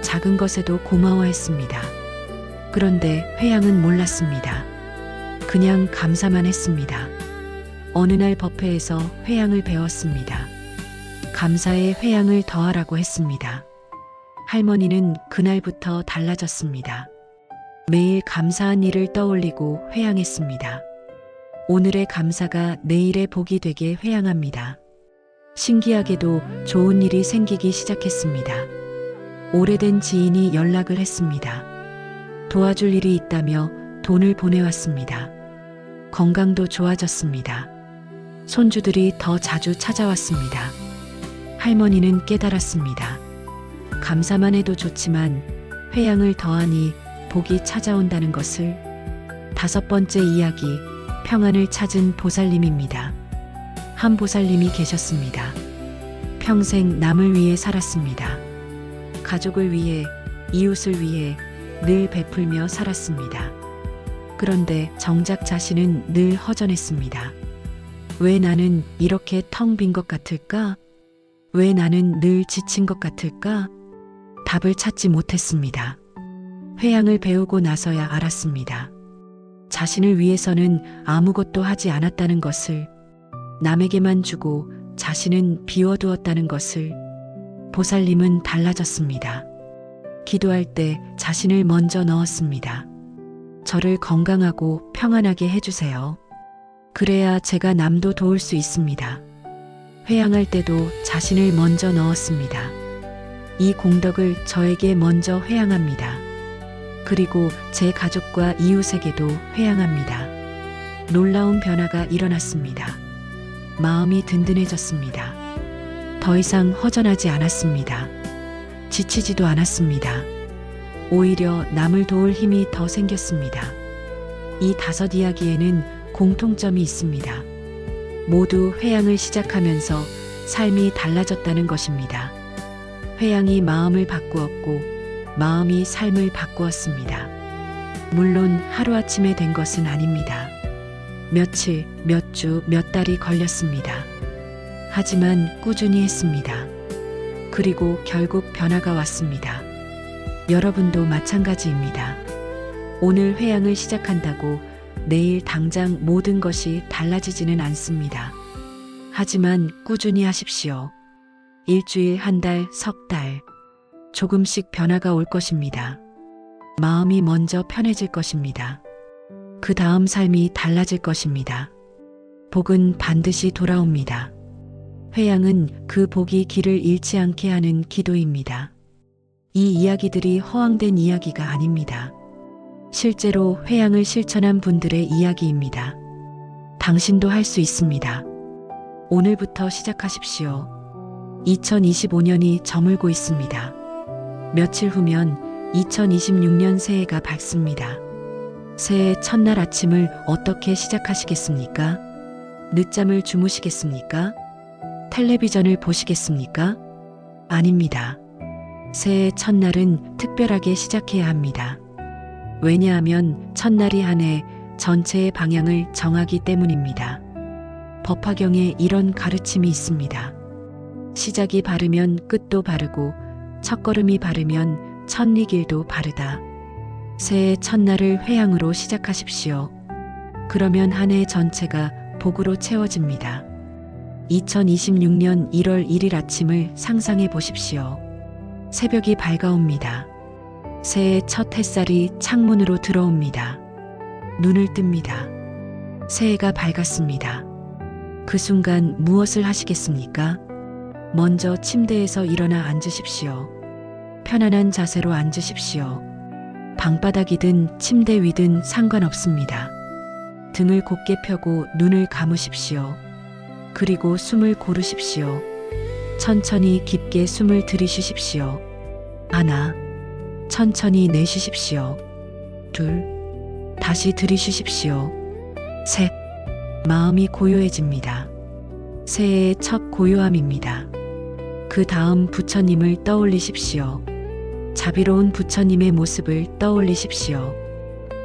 작은 것에도 고마워했습니다. 그런데 회양은 몰랐습니다. 그냥 감사만 했습니다. 어느 날 법회에서 회양을 배웠습니다. 감사에 회양을 더하라고 했습니다. 할머니는 그날부터 달라졌습니다. 매일 감사한 일을 떠올리고 회양했습니다. 오늘의 감사가 내일의 복이 되게 회양합니다. 신기하게도 좋은 일이 생기기 시작했습니다. 오래된 지인이 연락을 했습니다. 도와줄 일이 있다며 돈을 보내왔습니다. 건강도 좋아졌습니다. 손주들이 더 자주 찾아왔습니다. 할머니는 깨달았습니다. 감사만 해도 좋지만 회양을 더하니 복이 찾아온다는 것을. 다섯 번째 이야기, 평안을 찾은 보살님입니다. 한 보살님이 계셨습니다. 평생 남을 위해 살았습니다. 가족을 위해, 이웃을 위해 늘 베풀며 살았습니다. 그런데 정작 자신은 늘 허전했습니다. 왜 나는 이렇게 텅 빈 것 같을까? 왜 나는 늘 지친 것 같을까? 답을 찾지 못했습니다. 회양을 배우고 나서야 알았습니다. 자신을 위해서는 아무것도 하지 않았다는 것을, 남에게만 주고 자신은 비워두었다는 것을. 보살님은 달라졌습니다. 기도할 때 자신을 먼저 넣었습니다. 저를 건강하고 평안하게 해주세요. 그래야 제가 남도 도울 수 있습니다. 회양할 때도 자신을 먼저 넣었습니다. 이 공덕을 저에게 먼저 회양합니다. 그리고 제 가족과 이웃에게도 회양합니다. 놀라운 변화가 일어났습니다. 마음이 든든해졌습니다. 더 이상 허전하지 않았습니다. 지치지도 않았습니다. 오히려 남을 도울 힘이 더 생겼습니다. 이 다섯 이야기에는 공통점이 있습니다. 모두 회양을 시작하면서 삶이 달라졌다는 것입니다. 회양이 마음을 바꾸었고 마음이 삶을 바꾸었습니다. 물론 하루아침에 된 것은 아닙니다. 며칠, 몇 주, 몇 달이 걸렸습니다. 하지만 꾸준히 했습니다. 그리고 결국 변화가 왔습니다. 여러분도 마찬가지입니다. 오늘 회양을 시작한다고 내일 당장 모든 것이 달라지지는 않습니다. 하지만 꾸준히 하십시오. 일주일, 한 달, 석 달. 조금씩 변화가 올 것입니다. 마음이 먼저 편해질 것입니다. 그 다음 삶이 달라질 것입니다. 복은 반드시 돌아옵니다. 회양은 그 복이 길을 잃지 않게 하는 기도입니다. 이 이야기들이 허황된 이야기가 아닙니다. 실제로 회양을 실천한 분들의 이야기입니다. 당신도 할 수 있습니다. 오늘부터 시작하십시오. 2025년이 저물고 있습니다. 며칠 후면 2026년 새해가 밝습니다. 새해 첫날 아침을 어떻게 시작하시겠습니까? 늦잠을 주무시겠습니까? 텔레비전을 보시겠습니까? 아닙니다. 새해 첫날은 특별하게 시작해야 합니다. 왜냐하면 첫날이 한 해 전체의 방향을 정하기 때문입니다. 법화경에 이런 가르침이 있습니다. 시작이 바르면 끝도 바르고 첫걸음이 바르면 첫리길도 바르다. 새해 첫날을 회양으로 시작하십시오. 그러면 한 해 전체가 복으로 채워집니다. 2026년 1월 1일 아침을 상상해 보십시오. 새벽이 밝아옵니다. 새해 첫 햇살이 창문으로 들어옵니다. 눈을 뜹니다. 새해가 밝았습니다. 그 순간 무엇을 하시겠습니까? 먼저 침대에서 일어나 앉으십시오. 편안한 자세로 앉으십시오. 방바닥이든 침대 위든 상관없습니다. 등을 곧게 펴고 눈을 감으십시오. 그리고 숨을 고르십시오. 천천히 깊게 숨을 들이쉬십시오. 하나, 천천히 내쉬십시오. 둘, 다시 들이쉬십시오. 셋, 마음이 고요해집니다. 새해의 첫 고요함입니다. 그 다음 부처님을 떠올리십시오. 자비로운 부처님의 모습을 떠올리십시오.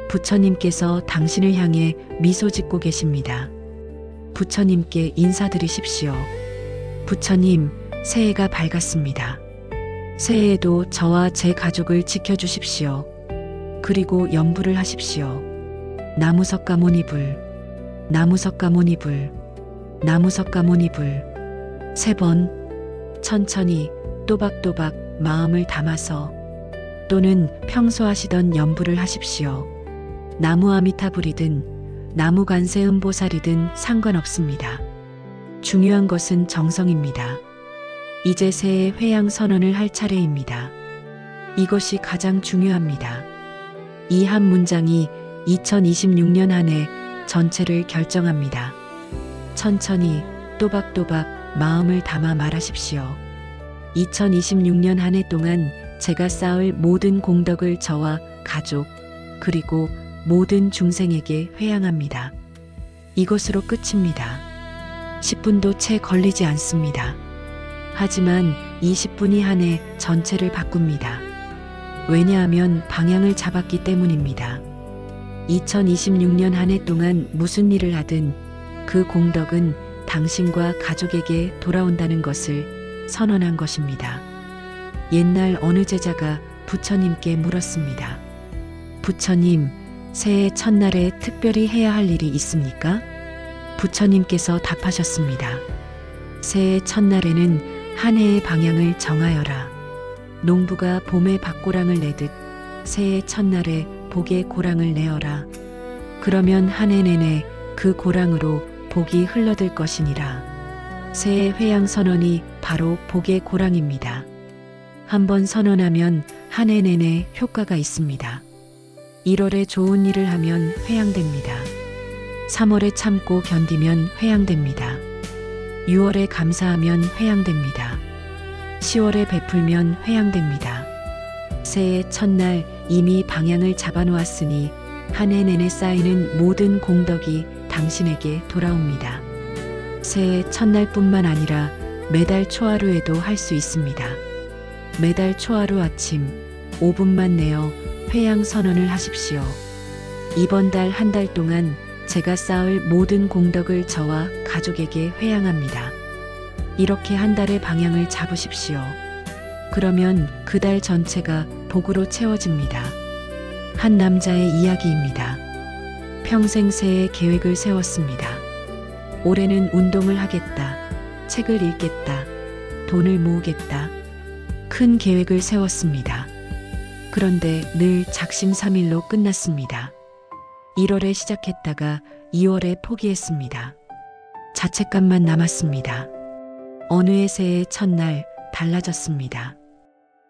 부처님께서 당신을 향해 미소 짓고 계십니다. 부처님께 인사드리십시오. 부처님, 새해가 밝았습니다. 새해에도 저와 제 가족을 지켜주십시오. 그리고 염불을 하십시오. 나무석가모니불, 나무석가모니불, 나무석가모니불. 3번, 천천히 또박또박 마음을 담아서 또는 평소 하시던 염불을 하십시오. 나무 아미타불이든 나무 관세음보살이든 상관없습니다. 중요한 것은 정성입니다. 이제 새해 회양 선언을 할 차례입니다. 이것이 가장 중요합니다. 이 한 문장이 2026년 한 해 전체를 결정합니다. 천천히 또박또박 마음을 담아 말하십시오. 2026년 한 해 동안 제가 쌓을 모든 공덕을 저와 가족 그리고 모든 중생에게 회양합니다. 이것으로 끝입니다. 10분도 채 걸리지 않습니다. 하지만 20분이 한 해 전체를 바꿉니다. 왜냐하면 방향을 잡았기 때문입니다. 2026년 한 해 동안 무슨 일을 하든 그 공덕은 당신과 가족에게 돌아온다는 것을 선언한 것입니다. 옛날 어느 제자가 부처님께 물었습니다. 부처님, 새해 첫날에 특별히 해야 할 일이 있습니까? 부처님께서 답하셨습니다. 새해 첫날에는 한 해의 방향을 정하여라. 농부가 봄에 밭고랑을 내듯 새해 첫날에 복의 고랑을 내어라. 그러면 한 해 내내 그 고랑으로 복이 흘러들 것이니라. 새해 회양 선언이 바로 복의 고랑입니다. 한번 선언하면 한 해 내내 효과가 있습니다. 1월에 좋은 일을 하면 회양됩니다. 3월에 참고 견디면 회양됩니다. 6월에 감사하면 회양됩니다. 10월에 베풀면 회양됩니다. 새해 첫날 이미 방향을 잡아놓았으니 한 해 내내 쌓이는 모든 공덕이 당신에게 돌아옵니다. 새해 첫날뿐만 아니라 매달 초하루에도 할 수 있습니다. 매달 초하루 아침 5분만 내어 회양 선언을 하십시오. 이번 달 한 달 동안 제가 쌓을 모든 공덕을 저와 가족에게 회양합니다. 이렇게 한 달의 방향을 잡으십시오. 그러면 그 달 전체가 복으로 채워집니다. 한 남자의 이야기입니다. 평생 새해 계획을 세웠습니다. 올해는 운동을 하겠다. 책을 읽겠다. 돈을 모으겠다. 큰 계획을 세웠습니다. 그런데 늘 작심삼일로 끝났습니다. 1월에 시작했다가 2월에 포기했습니다. 자책감만 남았습니다. 어느 해 새해 첫날 달라졌습니다.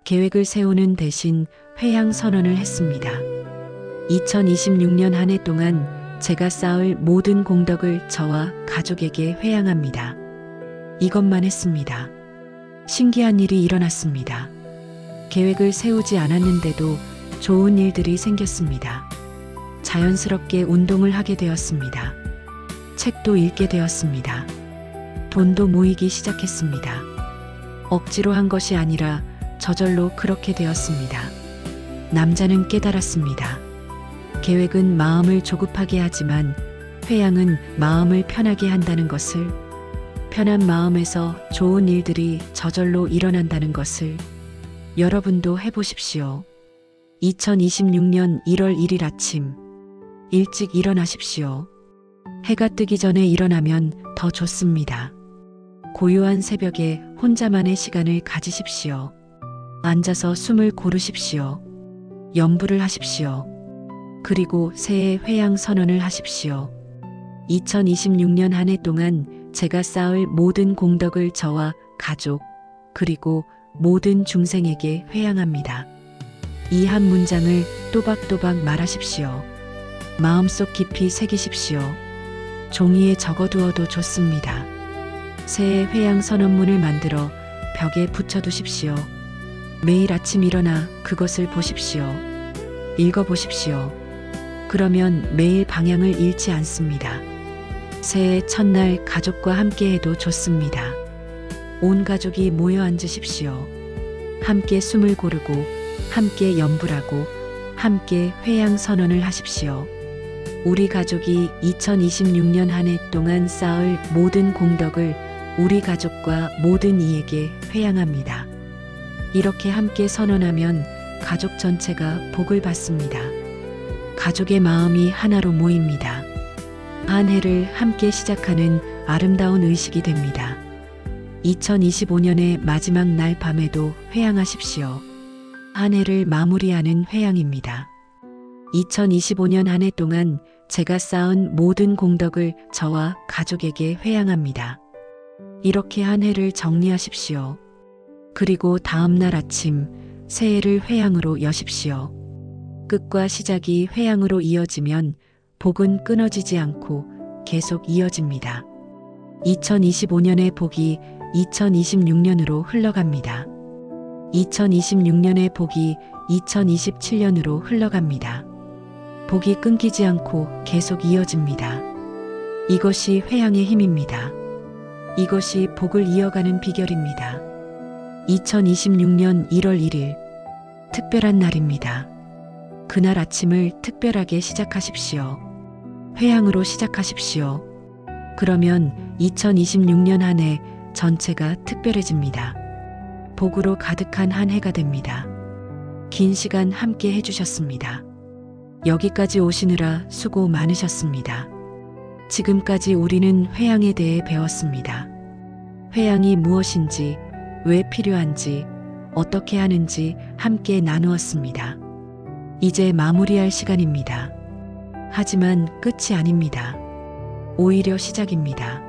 계획을 세우는 대신 회양 선언을 했습니다. 2026년 한 해 동안 제가 쌓을 모든 공덕을 저와 가족에게 회양합니다. 이것만 했습니다. 신기한 일이 일어났습니다. 계획을 세우지 않았는데도 좋은 일들이 생겼습니다. 자연스럽게 운동을 하게 되었습니다. 책도 읽게 되었습니다. 돈도 모이기 시작했습니다. 억지로 한 것이 아니라 저절로 그렇게 되었습니다. 남자는 깨달았습니다. 계획은 마음을 조급하게 하지만 회양은 마음을 편하게 한다는 것을, 편한 마음에서 좋은 일들이 저절로 일어난다는 것을 여러분도 해보십시오. 2026년 1월 1일 아침 일찍 일어나십시오. 해가 뜨기 전에 일어나면 더 좋습니다. 고요한 새벽에 혼자만의 시간을 가지십시오. 앉아서 숨을 고르십시오. 염불을 하십시오. 그리고 새해 회양 선언을 하십시오. 2026년 한 해 동안 제가 쌓을 모든 공덕을 저와 가족 그리고 모든 중생에게 회양합니다. 이 한 문장을 또박또박 말하십시오. 마음속 깊이 새기십시오. 종이에 적어두어도 좋습니다. 새해 회양 선언문을 만들어 벽에 붙여두십시오. 매일 아침 일어나 그것을 보십시오. 읽어보십시오. 그러면 매일 방향을 잃지 않습니다. 새해 첫날 가족과 함께해도 좋습니다. 온 가족이 모여 앉으십시오. 함께 숨을 고르고 함께 염불하고 함께 회양 선언을 하십시오. 우리 가족이 2026년 한 해 동안 쌓을 모든 공덕을 우리 가족과 모든 이에게 회양합니다. 이렇게 함께 선언하면 가족 전체가 복을 받습니다. 가족의 마음이 하나로 모입니다. 한 해를 함께 시작하는 아름다운 의식이 됩니다. 2025년의 마지막 날 밤에도 회양하십시오. 한 해를 마무리하는 회양입니다. 2025년 한 해 동안 제가 쌓은 모든 공덕을 저와 가족에게 회양합니다. 이렇게 한 해를 정리하십시오. 그리고 다음 날 아침 새해를 회양으로 여십시오. 끝과 시작이 회양으로 이어지면 복은 끊어지지 않고 계속 이어집니다. 2025년의 복이 2026년으로 흘러갑니다. 2026년의 복이 2027년으로 흘러갑니다. 복이 끊기지 않고 계속 이어집니다. 이것이 회양의 힘입니다. 이것이 복을 이어가는 비결입니다. 2026년 1월 1일, 특별한 날입니다. 그날 아침을 특별하게 시작하십시오. 회양으로 시작하십시오. 그러면 2026년 한 해 전체가 특별해집니다. 복으로 가득한 한 해가 됩니다. 긴 시간 함께 해주셨습니다. 여기까지 오시느라 수고 많으셨습니다. 지금까지 우리는 회양에 대해 배웠습니다. 회양이 무엇인지, 왜 필요한지, 어떻게 하는지 함께 나누었습니다. 이제 마무리할 시간입니다. 하지만 끝이 아닙니다. 오히려 시작입니다.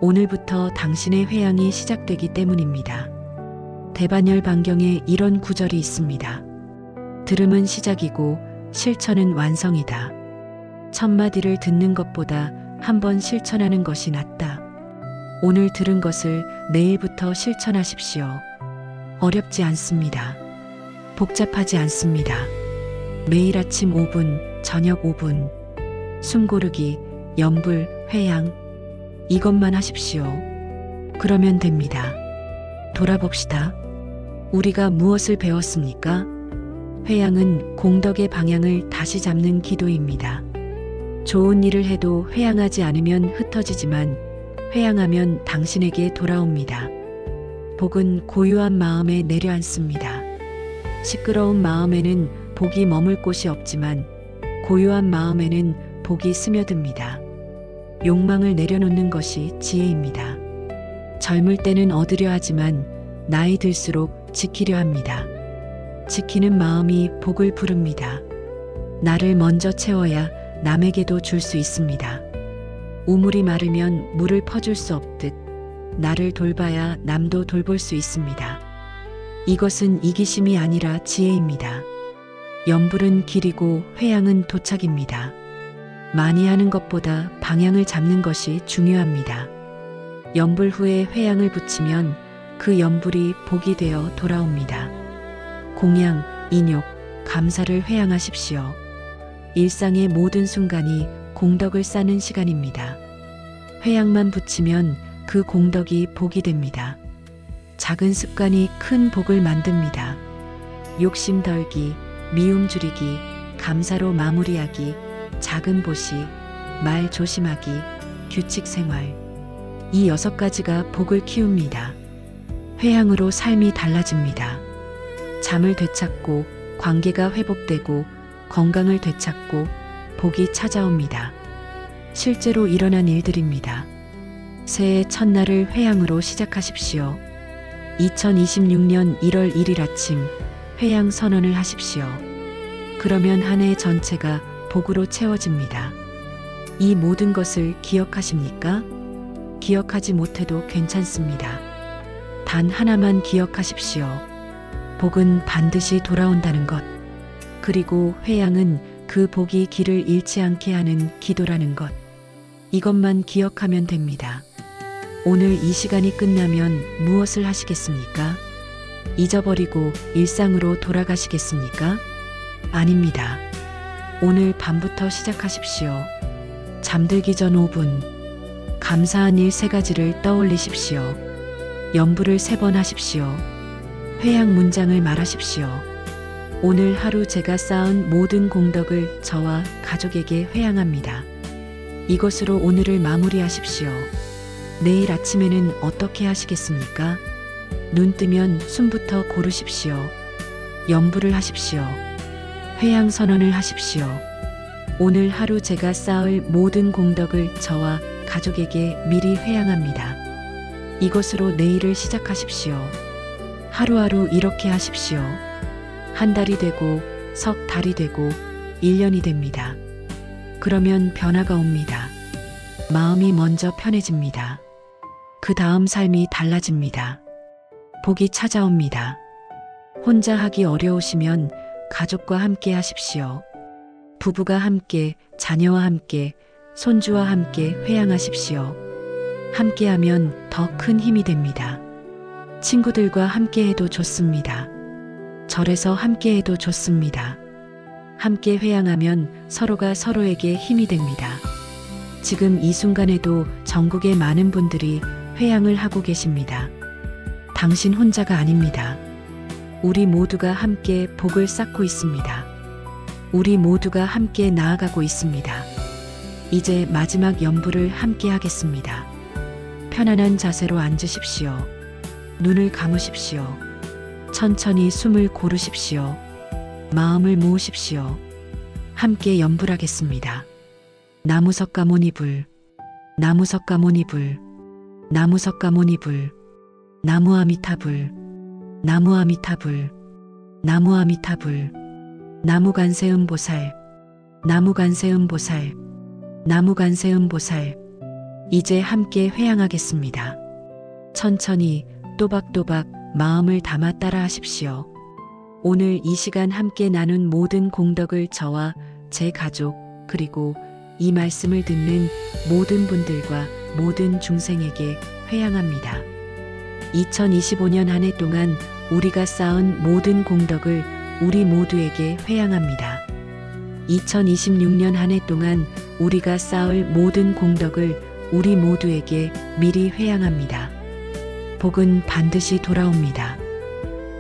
오늘부터 당신의 회양이 시작되기 때문입니다. 대반열 반경에 이런 구절이 있습니다. 들음은 시작이고 실천은 완성이다. 천마디를 듣는 것보다 한 번 실천하는 것이 낫다. 오늘 들은 것을 내일부터 실천하십시오. 어렵지 않습니다. 복잡하지 않습니다. 매일 아침 5분, 저녁 5분, 숨 고르기, 염불, 회양, 이것만 하십시오. 그러면 됩니다. 돌아봅시다. 우리가 무엇을 배웠습니까? 회양은 공덕의 방향을 다시 잡는 기도입니다. 좋은 일을 해도 회양하지 않으면 흩어지지만 회양하면 당신에게 돌아옵니다. 복은 고요한 마음에 내려앉습니다. 시끄러운 마음에는 복이 머물 곳이 없지만 고요한 마음에는 복이 스며듭니다. 욕망을 내려놓는 것이 지혜입니다. 젊을 때는 얻으려 하지만 나이 들수록 지키려 합니다. 지키는 마음이 복을 부릅니다. 나를 먼저 채워야 남에게도 줄 수 있습니다. 우물이 마르면 물을 퍼줄 수 없듯 나를 돌봐야 남도 돌볼 수 있습니다. 이것은 이기심이 아니라 지혜입니다. 염불은 길이고 회양은 도착입니다. 많이 하는 것보다 방향을 잡는 것이 중요합니다. 염불 후에 회양을 붙이면 그 염불이 복이 되어 돌아옵니다. 공양, 인욕, 감사를 회양하십시오. 일상의 모든 순간이 공덕을 쌓는 시간입니다. 회양만 붙이면 그 공덕이 복이 됩니다. 작은 습관이 큰 복을 만듭니다. 욕심 덜기, 미움 줄이기, 감사로 마무리하기, 작은 보시, 말 조심하기, 규칙 생활. 이 6가지가 복을 키웁니다. 회양으로 삶이 달라집니다. 잠을 되찾고 관계가 회복되고 건강을 되찾고 복이 찾아옵니다. 실제로 일어난 일들입니다. 새해 첫날을 회양으로 시작하십시오. 2026년 1월 1일 아침 회양 선언을 하십시오. 그러면 한 해 전체가 복으로 채워집니다. 이 모든 것을 기억하십니까? 기억하지 못해도 괜찮습니다. 단 하나만 기억하십시오. 복은 반드시 돌아온다는 것. 그리고 회양은 그 복이 길을 잃지 않게 하는 기도라는 것. 이것만 기억하면 됩니다. 오늘 이 시간이 끝나면 무엇을 하시겠습니까? 잊어버리고 일상으로 돌아가시겠습니까? 아닙니다. 오늘 밤부터 시작하십시오. 잠들기 전 5분. 감사한 일 3가지를 떠올리십시오. 염불을 3번 하십시오. 회양 문장을 말하십시오. 오늘 하루 제가 쌓은 모든 공덕을 저와 가족에게 회양합니다. 이것으로 오늘을 마무리하십시오. 내일 아침에는 어떻게 하시겠습니까? 눈 뜨면 숨부터 고르십시오. 염불을 하십시오. 회양 선언을 하십시오. 오늘 하루 제가 쌓을 모든 공덕을 저와 가족에게 미리 회양합니다. 이것으로 내일을 시작하십시오. 하루하루 이렇게 하십시오. 한 달이 되고 석 달이 되고 1년이 됩니다. 그러면 변화가 옵니다. 마음이 먼저 편해집니다. 그 다음 삶이 달라집니다. 복이 찾아옵니다. 혼자 하기 어려우시면 가족과 함께 하십시오. 부부가 함께, 자녀와 함께, 손주와 함께 회양하십시오. 함께하면 더 큰 힘이 됩니다. 친구들과 함께해도 좋습니다. 절에서 함께해도 좋습니다. 함께 회양하면 서로가 서로에게 힘이 됩니다. 지금 이 순간에도 전국의 많은 분들이 회양을 하고 계십니다. 당신 혼자가 아닙니다. 우리 모두가 함께 복을 쌓고 있습니다. 우리 모두가 함께 나아가고 있습니다. 이제 마지막 염불을 함께 하겠습니다. 편안한 자세로 앉으십시오. 눈을 감으십시오. 천천히 숨을 고르십시오. 마음을 모으십시오. 함께 염불하겠습니다. 나무석가모니불, 나무석가모니불, 나무석가모니불, 나무아미타불, 나무아미타불, 나무아미타불, 나무간세음보살, 나무간세음보살, 나무간세음보살. 이제 함께 회양하겠습니다. 천천히 또박또박 마음을 담아 따라 하십시오. 오늘 이 시간 함께 나눈 모든 공덕을 저와 제 가족 그리고 이 말씀을 듣는 모든 분들과 모든 중생에게 회양합니다. 2025년 한 해 동안 우리가 쌓은 모든 공덕을 우리 모두에게 회양합니다. 2026년 한 해 동안 우리가 쌓을 모든 공덕을 우리 모두에게 미리 회양합니다. 복은 반드시 돌아옵니다.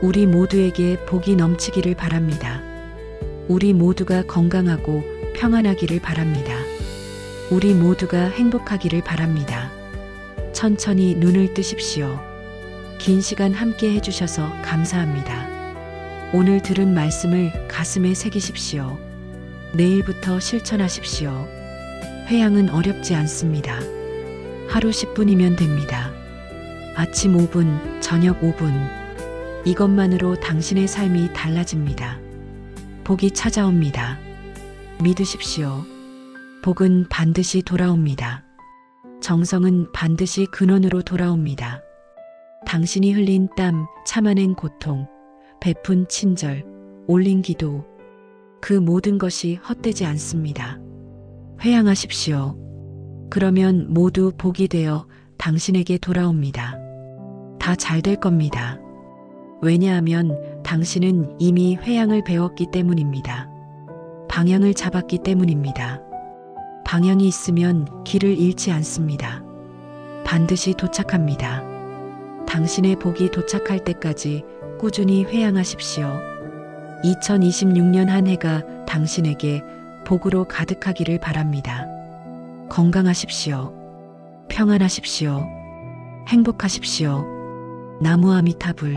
우리 모두에게 복이 넘치기를 바랍니다. 우리 모두가 건강하고 평안하기를 바랍니다. 우리 모두가 행복하기를 바랍니다. 천천히 눈을 뜨십시오. 긴 시간 함께 해주셔서 감사합니다. 오늘 들은 말씀을 가슴에 새기십시오. 내일부터 실천하십시오. 회양은 어렵지 않습니다. 하루 10분이면 됩니다. 아침 5분, 저녁 5분. 이것만으로 당신의 삶이 달라집니다. 복이 찾아옵니다. 믿으십시오. 복은 반드시 돌아옵니다. 정성은 반드시 근원으로 돌아옵니다. 당신이 흘린 땀, 참아낸 고통, 베푼 친절, 올린 기도, 그 모든 것이 헛되지 않습니다. 회양하십시오. 그러면 모두 복이 되어 당신에게 돌아옵니다. 다 잘 될 겁니다. 왜냐하면 당신은 이미 회양을 배웠기 때문입니다. 방향을 잡았기 때문입니다. 방향이 있으면 길을 잃지 않습니다. 반드시 도착합니다. 당신의 복이 도착할 때까지 꾸준히 회양하십시오. 2026년 한 해가 당신에게 복으로 가득하기를 바랍니다. 건강하십시오. 평안하십시오. 행복하십시오. 나무아미타불,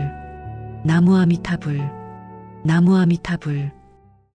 나무아미타불, 나무아미타불.